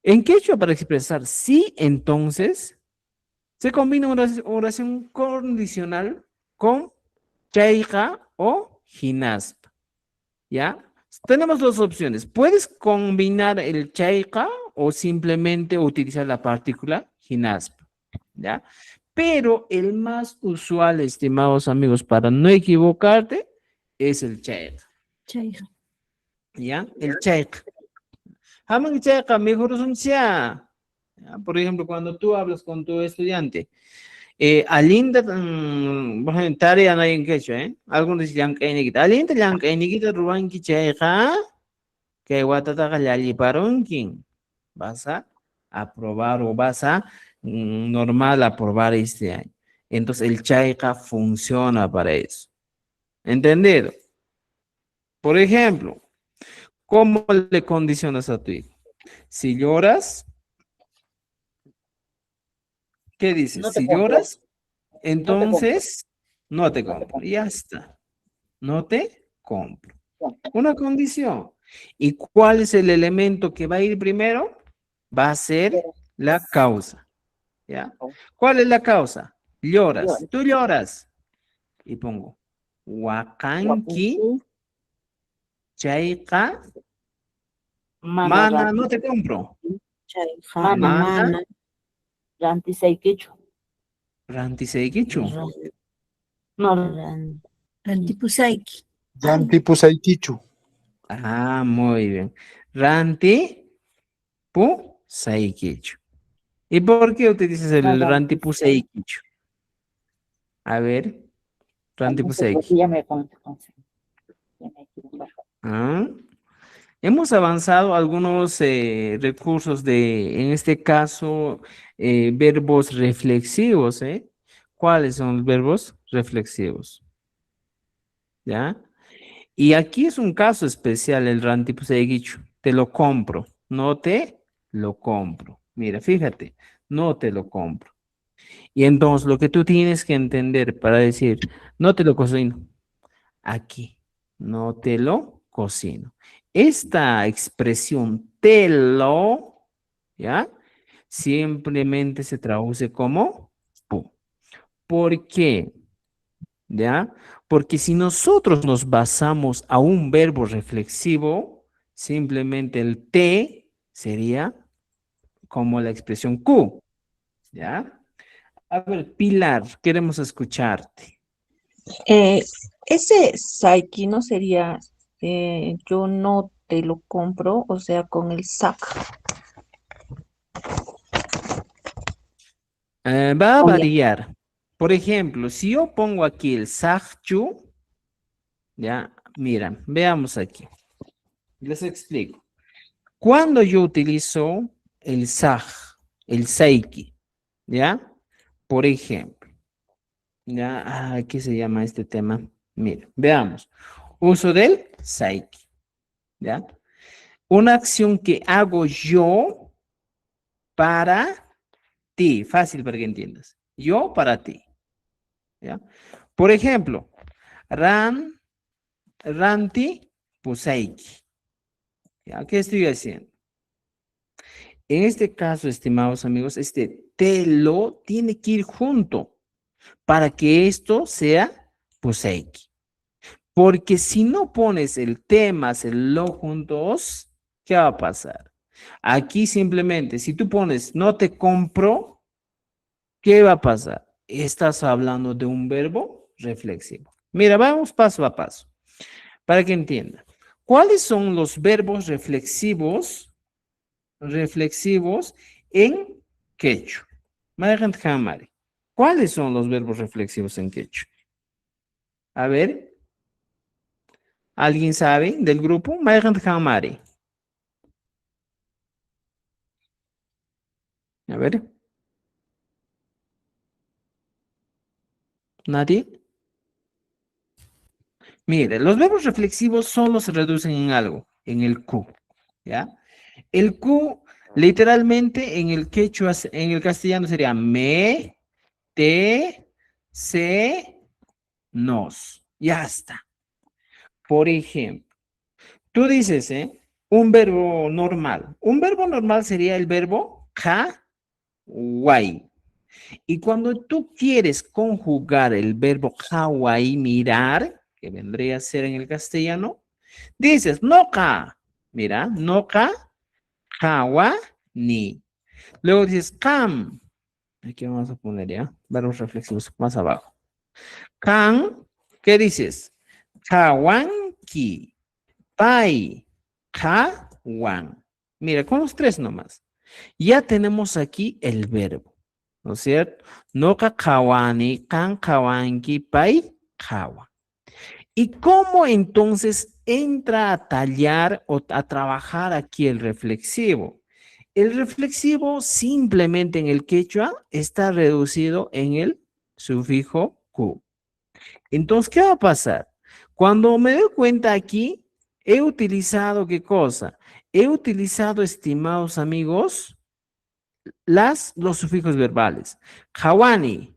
En quechua, para expresar sí, entonces, se combina una oración condicional con chaiga o jinasp. ¿Ya? Tenemos dos opciones. Puedes combinar el chaiga o simplemente utilizar la partícula jinasp. ¿Ya? Pero el más usual, estimados amigos, para no equivocarte, es el chaiga. Chayja. ¿Ya? El chaiga. Haman chaiga, mejor es un cha. ¿Ya? Por ejemplo, cuando tú hablas con tu estudiante, alinda, por ejemplo, tarea no hay en quechua, ¿eh? Algunos dicen que alinda, que ruanki chaiga, que guatata yali paronkin. Vas a aprobar o vas a normal aprobar este año. Entonces el chaica funciona para eso. ¿Entendido? Por ejemplo, ¿cómo le condicionas a tu hijo? Si lloras, ¿qué dices? No te Si compro. lloras, No te compro. entonces no te No te compro. compro. Ya está. No te compro. Una condición. ¿Y cuál es el elemento que va a ir primero? Va a ser la causa. ¿Ya? ¿Cuál es la causa? Lloras. Tú lloras. Y pongo Wakanki Chaika Mana, no te compro. chay, Mana Rantisaikichu. Rantiseikichu. No, Rantipusaiki. Llantipusaykichu. Ah, muy bien. Ranti Pu Saikichu. ¿Y por qué utilizas el Rantipu Saikichu? A ver, Rantipu Saikichu. ya me confundí. Ya me equivoqué. Ah. Hemos avanzado algunos recursos en este caso, verbos reflexivos, ¿eh? ¿Cuáles son los verbos reflexivos? ¿Ya? Y aquí es un caso especial el rantipuseguicho. Te lo compro, no te lo compro. Mira, fíjate, no te lo compro. Y entonces lo que tú tienes que entender para decir, no te lo cocino, aquí, no te lo cocino. Esta expresión te lo, ¿ya? Simplemente se traduce como pu. ¿Por qué? ¿Ya? Porque si nosotros nos basamos a un verbo reflexivo, simplemente el te sería como la expresión Q, ¿ya? A ver, Pilar, queremos escucharte. Eh, ese Saiki no sería yo no te lo compro, o sea, con el sac. Va a Oye, variar. Por ejemplo, si yo pongo aquí el Sajju, ya, mira, veamos aquí. Les explico. Cuando yo utilizo el Saj, el Seiki, ¿ya? Por ejemplo, ¿ya? ¿Qué se llama este tema? Mira, veamos. Uso del Seiki, ¿ya? Una acción que hago yo para ti, fácil para que entiendas. Yo para ti, ¿ya? Por ejemplo, Ranti, Puseiki. ¿Ya? ¿Qué estoy haciendo? En este caso, estimados amigos, este te lo tiene que ir junto para que esto sea Puseiki. Porque si no pones el te más el lo juntos, ¿qué va a pasar? Aquí simplemente, si tú pones no te compro, ¿qué va a pasar? Estás hablando de un verbo reflexivo. Mira, vamos paso a paso para que entiendan. ¿Cuáles son los verbos reflexivos en quechua? Mayan Hamari. ¿Cuáles son los verbos reflexivos en quechua? A ver, ¿alguien sabe del grupo? Mayan Hamari. A ver, ¿nadie? Mire, los verbos reflexivos solo se reducen en algo, en el Q, ¿ya? El Q, literalmente, en el quechua, en el castellano sería me, te, se, nos. Ya está. Por ejemplo, tú dices, un verbo normal. Un verbo normal sería el verbo Hawaii. Y cuando tú quieres conjugar el verbo Hawaii, mirar, que vendría a ser en el castellano, dices noka. Mira, noka, hawa, ni. Luego dices kam. Aquí vamos a poner ya, verbos reflexivos más abajo. Kan, ¿qué dices? Kawanki. Pai, kawan. Mira, con los tres nomás. Ya tenemos aquí el verbo, ¿no es cierto? No kakawani, kan kawanki, pai, kawan. ¿Y cómo entonces entra a tallar o a trabajar aquí el reflexivo? El reflexivo simplemente en el quechua está reducido en el sufijo ku. Entonces, ¿qué va a pasar? Cuando me doy cuenta aquí, he utilizado ¿qué cosa? He utilizado, estimados amigos, los sufijos verbales. Hawani,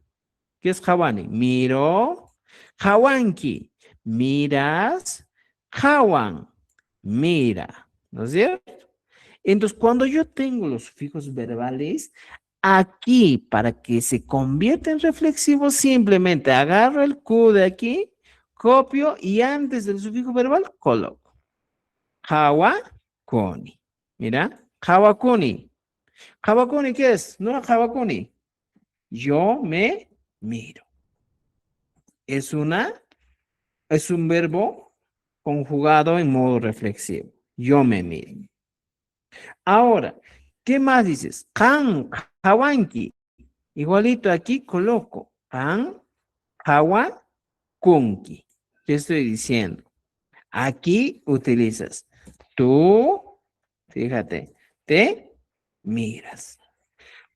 ¿qué es hawani? Miro. Hawanki, miras. Hawan, mira. ¿No es cierto? Entonces, cuando yo tengo los sufijos verbales, aquí, para que se convierta en reflexivo, simplemente agarro el Q de aquí, copio y antes del sufijo verbal coloco. Hawakuni. Mira, hawakuni. Hawakuni, ¿qué es? No, hawakuni. Yo me miro. Es un verbo conjugado en modo reflexivo. Yo me miro. Ahora, ¿qué más dices? Kan, hawanki. Igualito aquí coloco kan, hawa, kunki. ¿Qué estoy diciendo? Aquí utilizas tú, fíjate, te miras.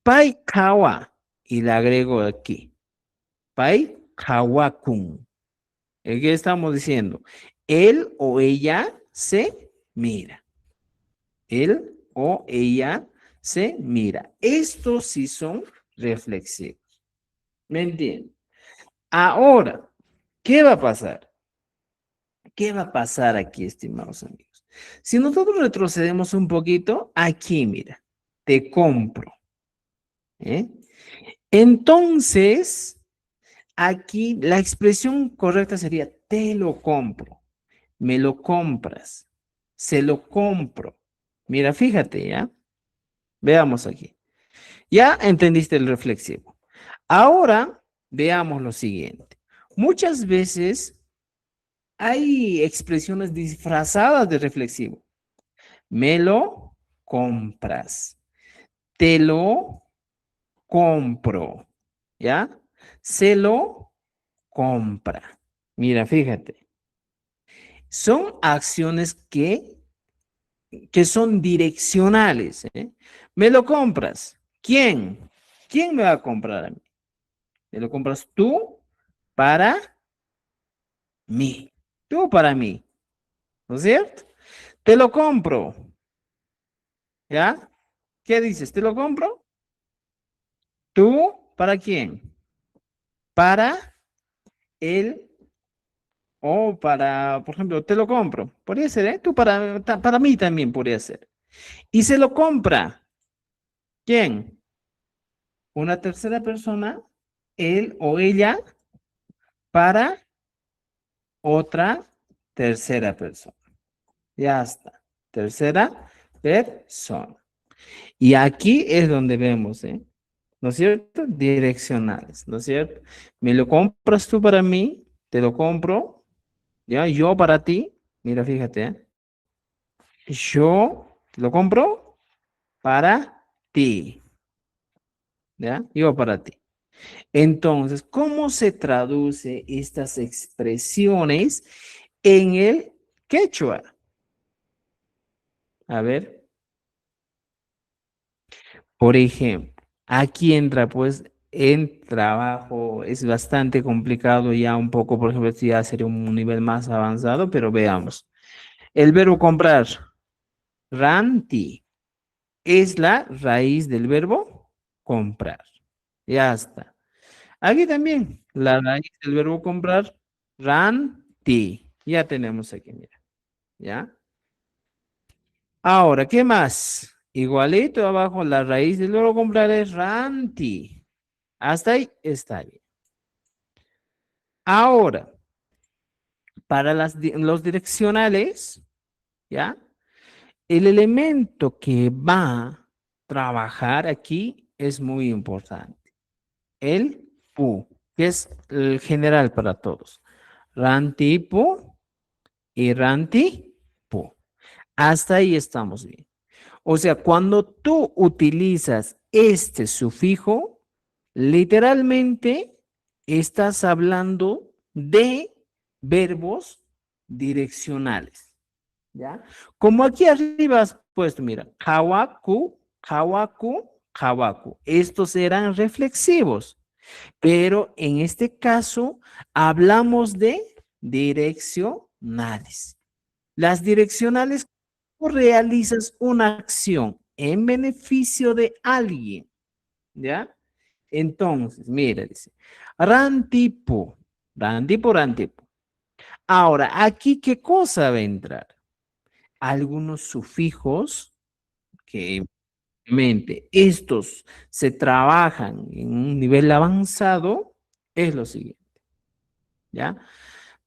Pai kawa, y le agrego aquí. Pai kawa kun. ¿Qué estamos diciendo? Él o ella se mira. Él o ella se mira. Estos sí son reflexivos. ¿Me entienden? Ahora, ¿qué va a pasar? ¿Qué va a pasar aquí, estimados amigos? Si nosotros retrocedemos un poquito, aquí, mira, te compro. ¿Eh? Entonces, aquí la expresión correcta sería te lo compro, me lo compras, se lo compro. Mira, fíjate, ¿ya? Veamos aquí. Ya entendiste el reflexivo. Ahora, veamos lo siguiente. Muchas veces hay expresiones disfrazadas de reflexivo. Me lo compras, te lo compro, ¿ya? Se lo compra. Mira, fíjate. Son acciones que son direccionales, ¿eh? Me lo compras. ¿Quién? ¿Quién me va a comprar a mí? Me lo compras tú para mí. Tú para mí. ¿No es cierto? Te lo compro. ¿Ya? ¿Qué dices? ¿Te lo compro? ¿Tú para quién? Para él o para, por ejemplo, te lo compro. Podría ser, ¿eh? Tú para mí también podría ser. Y se lo compra. ¿Quién? Una tercera persona, él o ella, para otra tercera persona. Ya está. Tercera persona. Y aquí es donde vemos, ¿eh? ¿No es cierto? Direccionales, ¿no es cierto? Me lo compras tú para mí, te lo compro, ya, yo para ti. Mira, fíjate, ¿eh? Yo te lo compro para ti, ¿ya? Yo para ti. Entonces, ¿cómo se traduce estas expresiones en el quechua? A ver, por ejemplo, aquí entra pues en trabajo, es bastante complicado ya un poco, por ejemplo, si ya sería un nivel más avanzado, pero veamos. El verbo comprar, ranti, es la raíz del verbo comprar. Ya está. Aquí también, la raíz del verbo comprar, ranti. Ya tenemos aquí, mira. ¿Ya? Ahora, ¿qué más? Igualito abajo, la raíz del verbo comprar es ranti. Hasta ahí está bien. Ahora, para los direccionales, ¿ya? El elemento que va a trabajar aquí es muy importante. El pu, que es el general para todos. Ranti pu y ranti pu. Hasta ahí estamos bien. O sea, cuando tú utilizas este sufijo, literalmente estás hablando de verbos direccionales, ¿ya? Como aquí arriba has puesto, mira, kawaku, kawaku, kawaku. Estos eran reflexivos, pero en este caso hablamos de direccionales. Las direccionales, tú realizas una acción en beneficio de alguien, ¿ya? Entonces, mira, dice, rantipo, rantipo, rantipo. Ahora, aquí, ¿qué cosa va a entrar? Algunos sufijos que, obviamente, estos se trabajan en un nivel avanzado, es lo siguiente, ¿ya?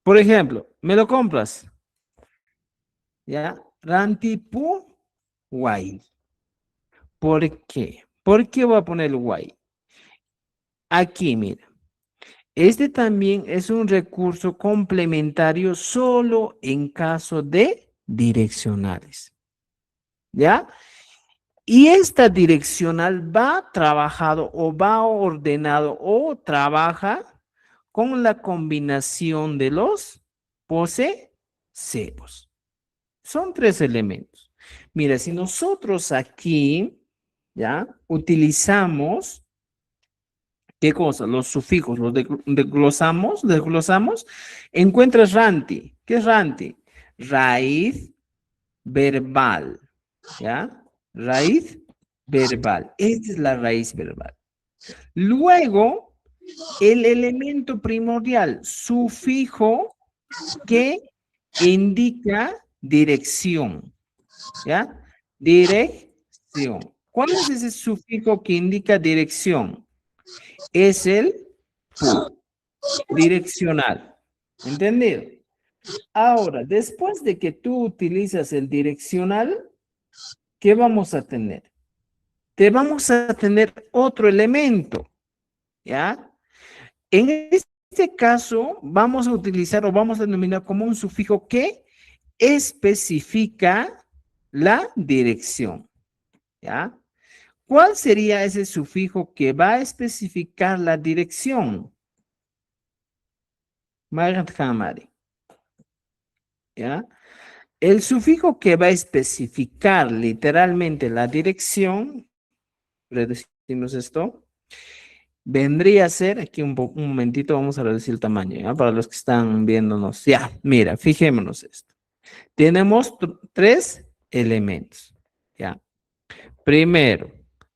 Por ejemplo, ¿me lo compras? ¿Ya? Rantipo, guay. ¿Por qué? ¿Por qué voy a poner el guay? Aquí, mira. Este también es un recurso complementario solo en caso de direccionales. ¿Ya? Y esta direccional va trabajado o va ordenado o trabaja con la combinación de los posesivos. Son tres elementos. Mira, si nosotros aquí, ¿ya? Utilizamos, ¿qué cosa? Los sufijos, los desglosamos, encuentras ranti. ¿Qué es ranti? Raíz verbal, ¿ya? Raíz verbal. Esta es la raíz verbal. Luego, el elemento primordial, sufijo que indica dirección, ¿ya? Dirección. ¿Cuál es ese sufijo que indica dirección? Es el pu, direccional. ¿Entendido? Ahora, después de que tú utilizas el direccional, ¿qué vamos a tener? Te vamos a tener otro elemento, ¿ya? En este caso, vamos a utilizar o vamos a denominar como un sufijo que especifica la dirección, ¿ya? ¿Cuál sería ese sufijo que va a especificar la dirección? Magat Hamari, ¿ya? El sufijo que va a especificar literalmente la dirección, le decimos esto, vendría a ser, aquí un momentito, vamos a reducir el tamaño, ¿ya? Para los que están viéndonos. Ya, mira, fijémonos esto. Tenemos tres elementos, ¿ya? Primero,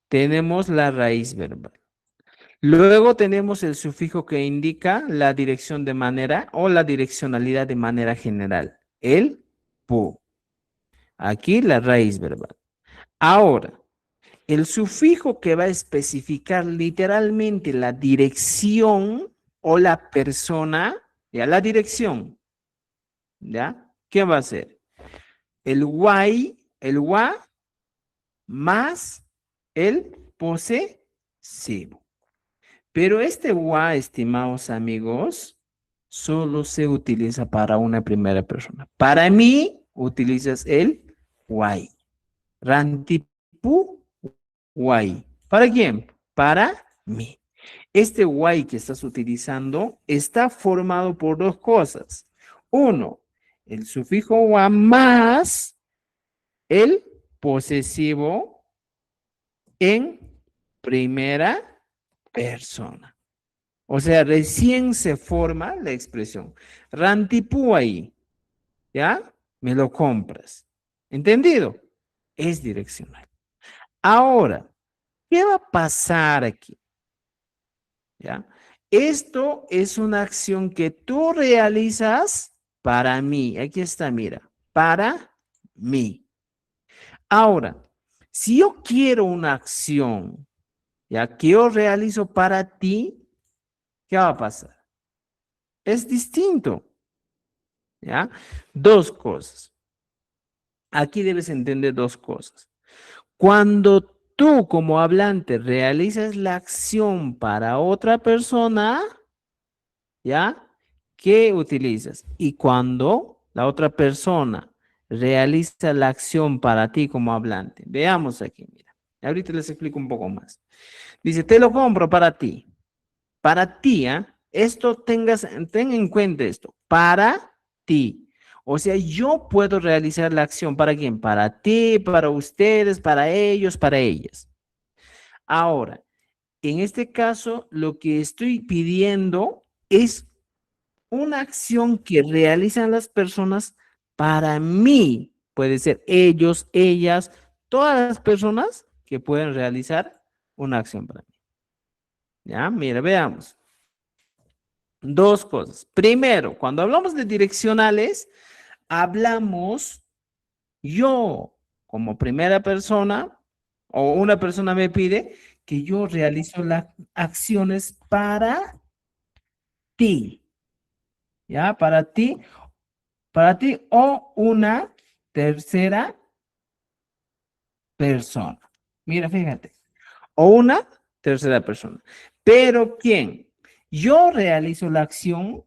tenemos la raíz verbal. Luego tenemos el sufijo que indica la dirección de manera o la direccionalidad de manera general, el pu. Aquí la raíz verbal. Ahora, el sufijo que va a especificar literalmente la dirección o la persona, ya la dirección, ¿ya? ¿Qué va a ser? El guay, el gua más el posesivo. Pero este gua, estimados amigos, solo se utiliza para una primera persona. Para mí, utilizas el guay. Rantipu guay. ¿Para quién? Para mí. Este guay que estás utilizando está formado por dos cosas. Uno, el sufijo gua más el posesivo en primera persona. O sea, recién se forma la expresión. Rantipu ahí, ¿ya? Me lo compras. ¿Entendido? Es direccional. Ahora, ¿qué va a pasar aquí? ¿Ya? Esto es una acción que tú realizas para mí. Aquí está, mira, para mí. Ahora, si yo quiero una acción, ya que yo realizo para ti, ¿qué va a pasar? Es distinto, ¿ya? Dos cosas. Aquí debes entender dos cosas. Cuando tú como hablante realizas la acción para otra persona, ¿ya? ¿Qué utilizas? Y cuando la otra persona realiza la acción para ti como hablante. Veamos aquí, mira. Ahorita les explico un poco más. Dice, te lo compro para ti. Para ti, ¿eh? Esto ten en cuenta esto. Para ti. O sea, yo puedo realizar la acción para quién? Para ti, para ustedes, para ellos, para ellas. Ahora, en este caso, lo que estoy pidiendo es una acción que realizan las personas para mí. Puede ser ellos, ellas, todas las personas que pueden realizar una acción para mí. Ya, mira, veamos. Dos cosas. Primero, cuando hablamos de direccionales, hablamos yo como primera persona o una persona me pide que yo realizo las acciones para ti. ¿Ya? Para ti o una tercera persona. Mira, fíjate. O una tercera persona. Pero ¿quién? Yo realizo la acción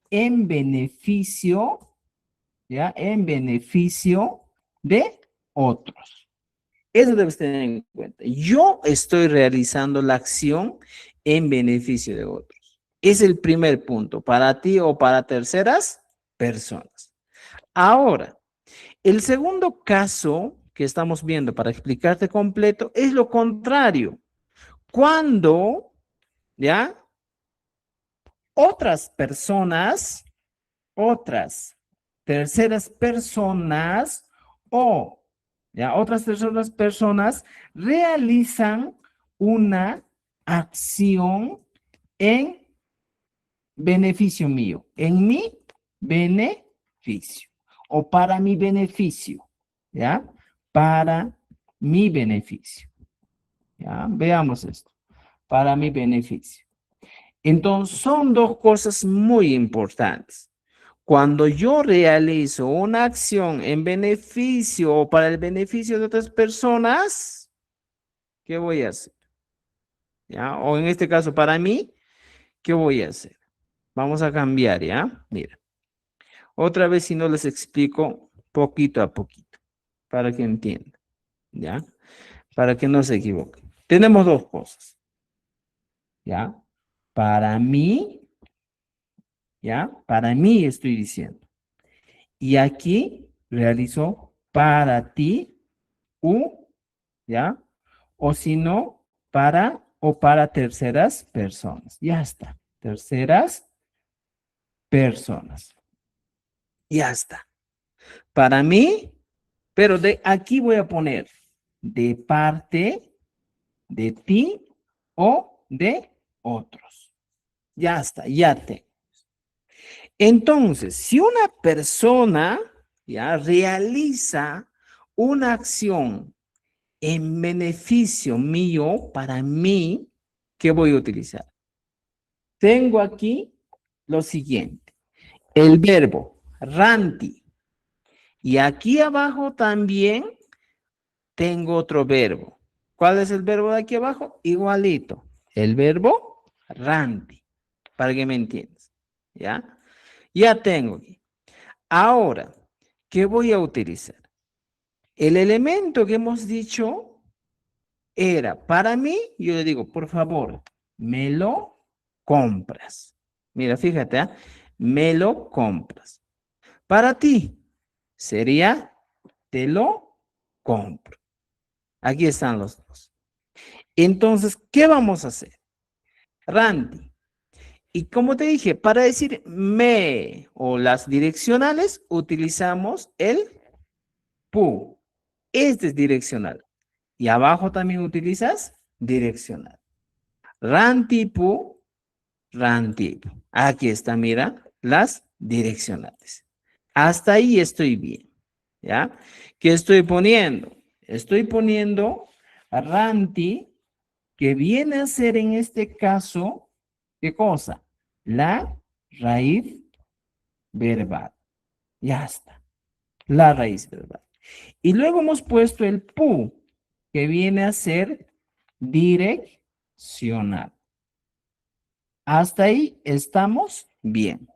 en beneficio, ¿ya? En beneficio de otros. Eso debes tener en cuenta. Yo estoy realizando la acción en beneficio de otros. Es el primer punto, para ti o para terceras personas. Ahora, el segundo caso que estamos viendo para explicarte completo es lo contrario. Cuando, ¿ya? Otras terceras personas, ¿ya? Otras terceras personas realizan una acción en beneficio mío, en mi beneficio o para mi beneficio, ¿ya? Para mi beneficio, ¿ya? Veamos esto, para mi beneficio. Entonces, son dos cosas muy importantes. Cuando yo realizo una acción en beneficio o para el beneficio de otras personas, ¿qué voy a hacer? ¿Ya? O en este caso, para mí, ¿qué voy a hacer? Vamos a cambiar, ¿ya? Mira. Otra vez, si no les explico poquito a poquito, para que entiendan, ¿ya? Para que no se equivoquen. Tenemos dos cosas, ¿ya? Para mí, ¿ya? Para mí estoy diciendo. Y aquí realizo para ti, ¿ya? O si no, para o para terceras personas. Ya está. Terceras personas. Ya está. Para mí, pero de aquí voy a poner de parte de ti o de otros. Ya está, ya tengo. Entonces, si una persona ya realiza una acción en beneficio mío, para mí, ¿qué voy a utilizar? Tengo aquí lo siguiente, el verbo ranti. Y aquí abajo también tengo otro verbo. ¿Cuál es el verbo de aquí abajo? Igualito, el verbo ranti, para que me entiendas, ¿ya? Ya tengo aquí. Ahora, ¿qué voy a utilizar? El elemento que hemos dicho era, para mí, yo le digo, por favor, me lo compras. Mira, fíjate, ¿eh? Me lo compras. Para ti, sería, te lo compro. Aquí están los dos. Entonces, ¿qué vamos a hacer? Randy. Y como te dije, para decir me o las direccionales, utilizamos el pu. Este es direccional. Y abajo también utilizas direccional. Rantipu, rantipu. Aquí está, mira, las direccionales. Hasta ahí estoy bien. ¿Ya? ¿Qué estoy poniendo? Estoy poniendo ranti, que viene a ser en este caso, ¿qué cosa? La raíz verbal. Ya está. La raíz verbal. Y luego hemos puesto el pu, que viene a ser direccional. Hasta ahí estamos bien.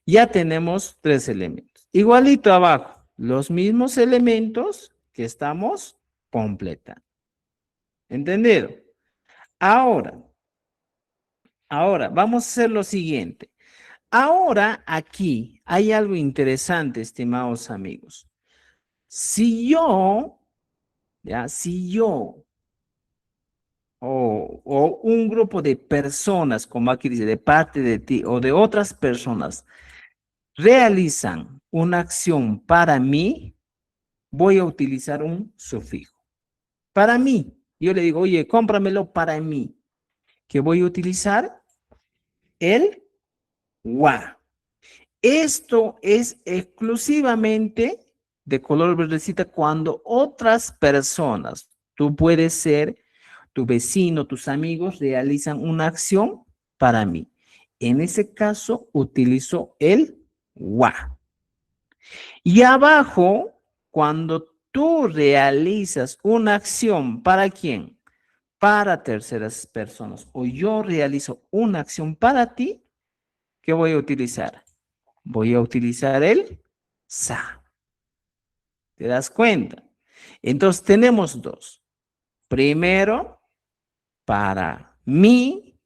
Ya tenemos tres elementos. Igualito abajo, los mismos elementos que estamos completando. ¿Entendido? Ahora vamos a hacer lo siguiente. Ahora aquí hay algo interesante, estimados amigos. Si yo o un grupo de personas, como aquí dice, de parte de ti o de otras personas, realizan una acción para mí, voy a utilizar un sufijo. Para mí, yo le digo, oye, cómpramelo para mí. ¿Qué voy a utilizar? El wa. Esto es exclusivamente de color verdecita cuando otras personas, tú puedes ser tu vecino, tus amigos, realizan una acción para mí. En ese caso, utilizo el wa. Y abajo, cuando tú realizas una acción, ¿para quién? Para terceras personas. O yo realizo una acción para ti, ¿qué voy a utilizar? Voy a utilizar el sa. ¿Te das cuenta? Entonces tenemos dos. Primero, para mí,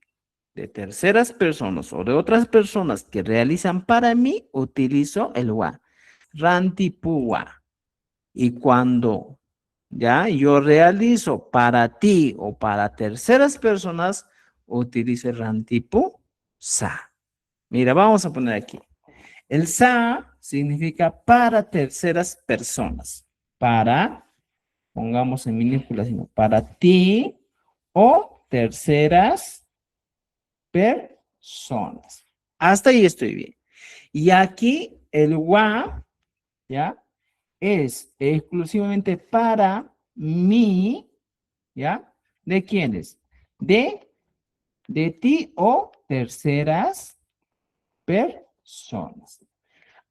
de terceras personas o de otras personas que realizan para mí, utilizo el wa. Rantipua. Y cuando ya yo realizo para ti o para terceras personas, utilizo el rantipu sa. Mira, vamos a poner aquí. El sa significa para terceras personas. Para, pongamos en minúsculas, para ti o terceras personas. Hasta ahí estoy bien. Y aquí el wa, ¿ya? Es exclusivamente para mí, ¿ya? ¿De quiénes? De ti o terceras personas.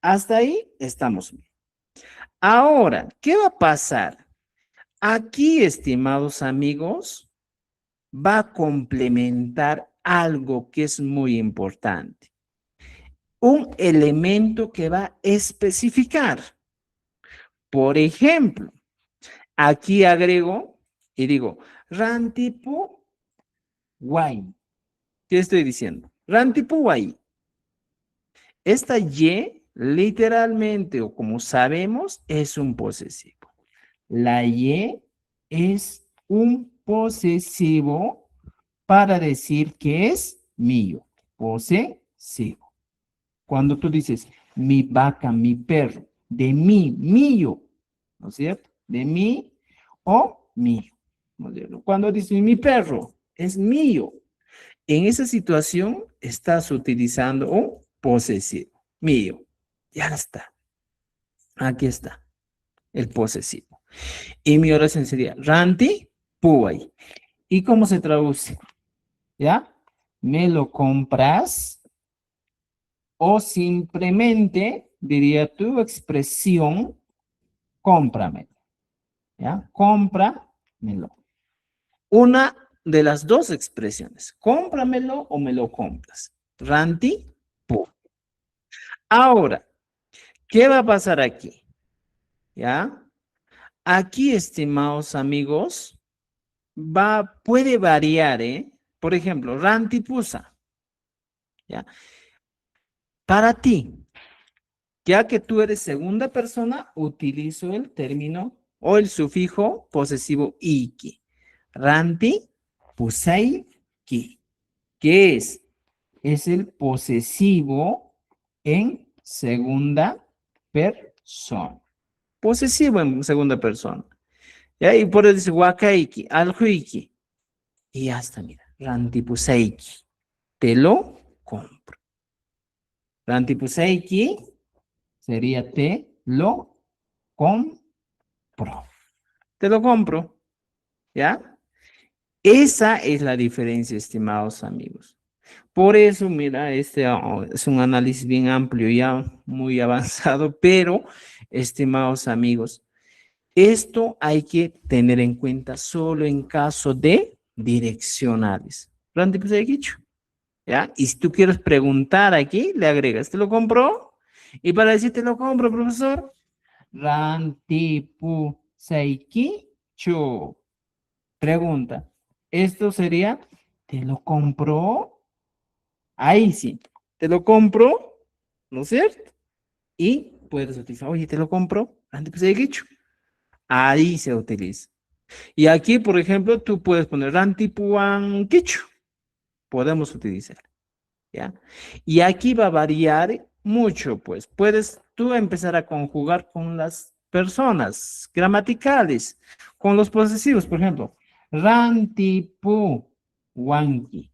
Hasta ahí estamos bien. Ahora, ¿qué va a pasar? Aquí, estimados amigos, va a complementar algo que es muy importante. Un elemento que va a especificar. Por ejemplo, aquí agrego y digo, rantipu guay. ¿Qué estoy diciendo? Rantipu guay. Esta Y, literalmente, o como sabemos, es un posesivo. La Y es un posesivo para decir que es mío. Posesivo. Cuando tú dices, mi vaca, mi perro, de mí, mío, ¿no es cierto? De mí o mío. ¿No es cierto? Cuando dices, mi perro, es mío. En esa situación estás utilizando un posesivo. Mío. Ya está. Aquí está el posesivo. Y mi oración sería, ranti, puay. ¿Y cómo se traduce? ¿Ya? ¿Me lo compras? O simplemente diría tu expresión, cómpramelo. ¿Ya? Cómpramelo. Una de las dos expresiones, cómpramelo o me lo compras. Ranti, pu. Ahora, ¿qué va a pasar aquí? ¿Ya? Aquí, estimados amigos, puede variar, ¿eh? Por ejemplo, rantipusa. ¿Ya? Para ti, ya que tú eres segunda persona, utilizo el término o el sufijo posesivo iki. Ranti, pusai, ki. ¿Qué es? Es el posesivo en segunda persona. Posesivo en segunda persona. ¿Ya? Y por eso dice wakaiki, aljuiki. Y hasta, mira, rantipuseiki. Te lo compro. Rantipuseiki sería te lo compro. Te lo compro. ¿Ya? Esa es la diferencia, estimados amigos. Por eso, mira, es un análisis bien amplio, ya muy avanzado, pero, estimados amigos, esto hay que tener en cuenta solo en caso de direccionales. ¿Ya? Y si tú quieres preguntar aquí, le agregas, ¿te lo compró? Y para decir, te lo compro, profesor, rantipu seiki chu. Pregunta, esto sería, ¿te lo compró? Ahí sí, te lo compro, ¿no es cierto? Y puedes utilizar, oye, te lo compro, rantipu seiki chu. Ahí se utiliza. Y aquí, por ejemplo, tú puedes poner rantipuan quichu. Podemos utilizar. ¿Ya? Y aquí va a variar mucho, pues. Puedes tú empezar a conjugar con las personas gramaticales, con los posesivos, por ejemplo, rantipu wanki.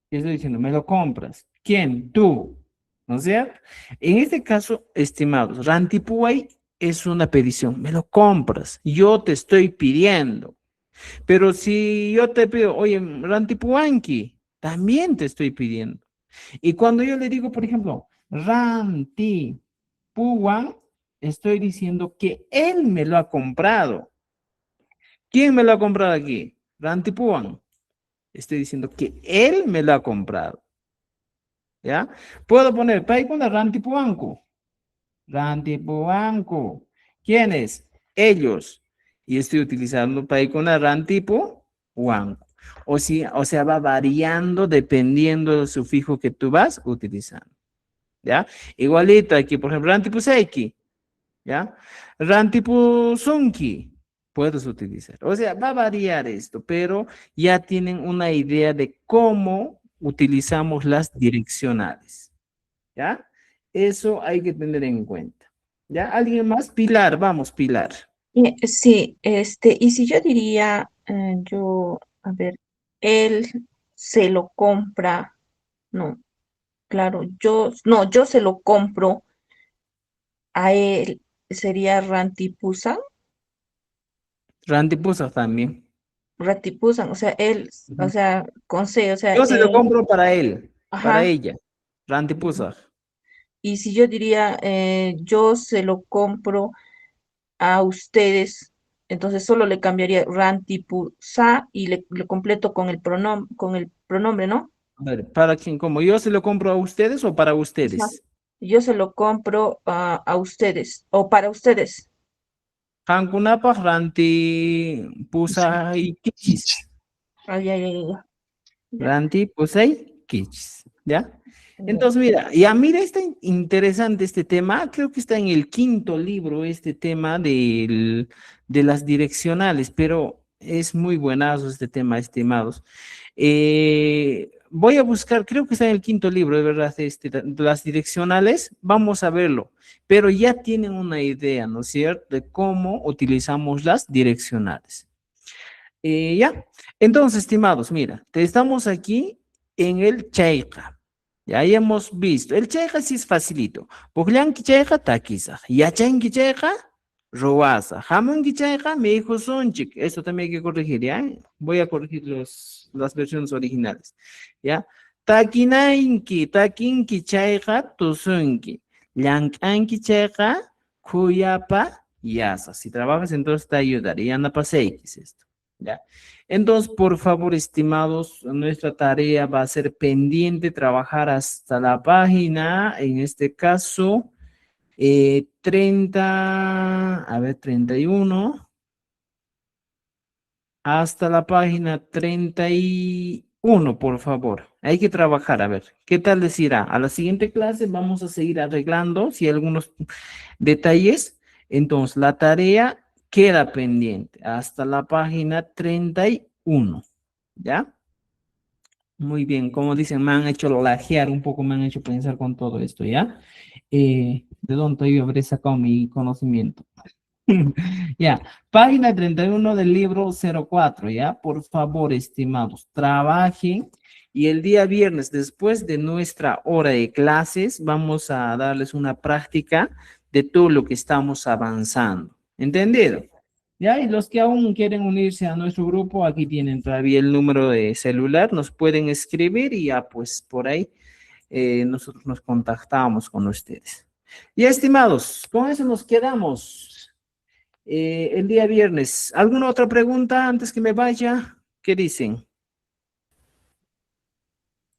¿Qué estoy diciendo? Me lo compras. ¿Quién? Tú. ¿No es cierto? En este caso, estimados, rantipuay es una petición. Me lo compras. Yo te estoy pidiendo. Pero si yo te pido, oye, rantipuanki, también te estoy pidiendo. Y cuando yo le digo, por ejemplo, rantipuan, estoy diciendo que él me lo ha comprado. ¿Quién me lo ha comprado aquí? Rantipuan. Estoy diciendo que él me lo ha comprado. ¿Ya? Puedo poner paikuna rantipuanku. Rantipuanku. ¿Quiénes? Ellos. Y estoy utilizando paikuna rantipuanku. O sea, va variando dependiendo del sufijo que tú vas utilizando. ¿Ya? Igualito aquí, por ejemplo, rantipuseiki. ¿Ya? Rantipusunki. Puedes utilizar. O sea, va a variar esto, pero ya tienen una idea de cómo utilizamos las direccionales. ¿Ya? Eso hay que tener en cuenta. ¿Ya? ¿Alguien más? Pilar, vamos, Pilar. Sí, y si yo diría, yo A ver, él se lo compra, no, claro, yo se lo compro a él, sería Rantipusan, Rantipusa también. Ratipusan, o sea, él, o Ujú. sea, con C, o sea, Yo se lo compro para él, para ajá, ella. Rantipusa. y si yo diría, yo se lo compro a ustedes, entonces solo le cambiaría Rantipusa y le completo con el pronombre, ¿no? A ver, ¿para quién? ¿Cómo yo se lo compro a ustedes o para Ajá. ustedes? Yo se lo compro a ustedes o para ustedes. Hankunapaq rantipusa y kichis. Ay, ay, ay, ay, ya, Rantipusa y kichis. ¿Ya? ya. Entonces, mira, ya mira, está interesante este tema. Creo que está en el quinto libro este tema de las direccionales, pero es muy buenazo este tema, estimados. Voy a buscar, creo que está en el quinto libro, de verdad, de las direccionales. Vamos a verlo, pero ya tienen una idea, ¿no es cierto?, de cómo utilizamos las direccionales. Ya, entonces, estimados, mira, estamos aquí en el Cheika. Ya hemos visto. El Cheika sí es facilito. Pugllanki Cheika taquiza. Yachanki Cheika roasa. Jamonki Cheika me dijo sonchik. Eso también hay que corregir, ¿ya? Voy a corregir las versiones originales. ¿Ya? Takinki Cheika tusunki. Llankanki Cheika kuyapa yasa. Si trabajas, entonces te ayudaría. Anda paseikis esto. ¿Ya? Entonces, por favor, estimados, nuestra tarea va a ser pendiente, trabajar hasta la página, en este caso, 30, a ver, 31, hasta la página 31, por favor. Hay que trabajar, a ver, ¿qué tal les irá? A la siguiente clase vamos a seguir arreglando si hay algunos detalles. Entonces, la tarea queda pendiente hasta la página 31, ¿ya? Muy bien, como dicen, me han hecho lajear un poco, me han hecho pensar con todo esto, ¿ya? ¿De dónde yo habré sacado mi conocimiento? Ya, página 31 del libro 04, ¿ya? Por favor, estimados, trabajen y el día viernes, después de nuestra hora de clases, vamos a darles una práctica de todo lo que estamos avanzando. ¿Entendido? Ya, y los que aún quieren unirse a nuestro grupo, aquí tienen todavía el número de celular, nos pueden escribir y ya pues por ahí nosotros nos contactamos con ustedes. Y estimados, con eso nos quedamos el día viernes. ¿Alguna otra pregunta antes que me vaya? ¿Qué dicen?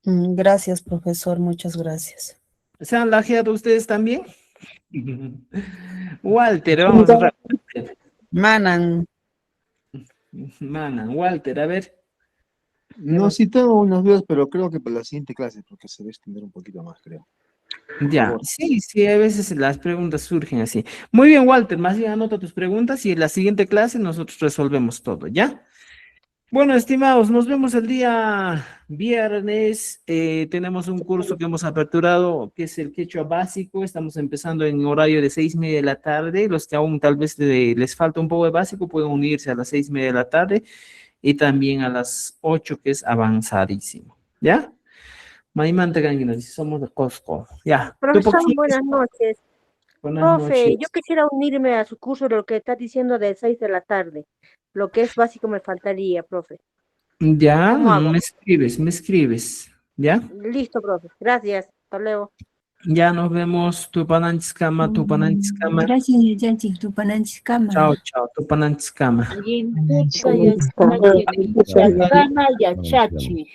Gracias, profesor, muchas gracias. ¿Se han lajeado ustedes también? Walter, vamos a Manan, Manan, Walter, a ver. No, sí tengo unas dudas, pero creo que para la siguiente clase, porque se va a extender un poquito más, creo. Por Ya, favor. sí, sí, a veces las preguntas surgen así. Muy bien, Walter, más bien anota tus preguntas y en la siguiente clase nosotros resolvemos todo, ¿ya? Bueno, estimados, nos vemos el día viernes. Tenemos un curso que hemos aperturado, que es el quechua básico. Estamos empezando en horario de 6:30 de la tarde. Los que aún tal vez les falta un poco de básico pueden unirse a las 6:30 de la tarde y también a las 8, que es avanzadísimo, ¿ya? Maimante Ganguinos, somos de Costco. Ya, tú Profesor, buenas noches. buenas Profe, yo noches. quisiera unirme a su curso de lo que está diciendo de 6 de la tarde. Lo que es básico me faltaría, profe. Ya, ¿Cómo hago? me escribes, ¿ya? Listo, profe. Gracias. Hasta luego. Ya nos vemos, Tupananchiskama, Tupananchiskama. Gracias, Yachi, tu Chao, pananchikama. chao, Tupananchiskama. Yintuta yachakana yachachi.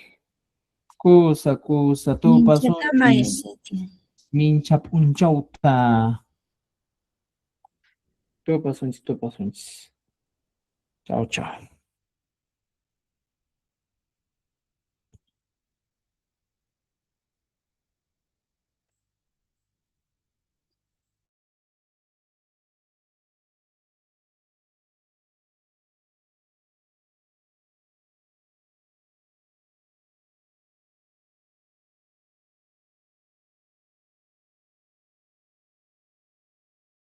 Kusa, Minchakama, Tupasunchis, Yachi. Minchapunchauta. Tupasunchis. Chao, chao.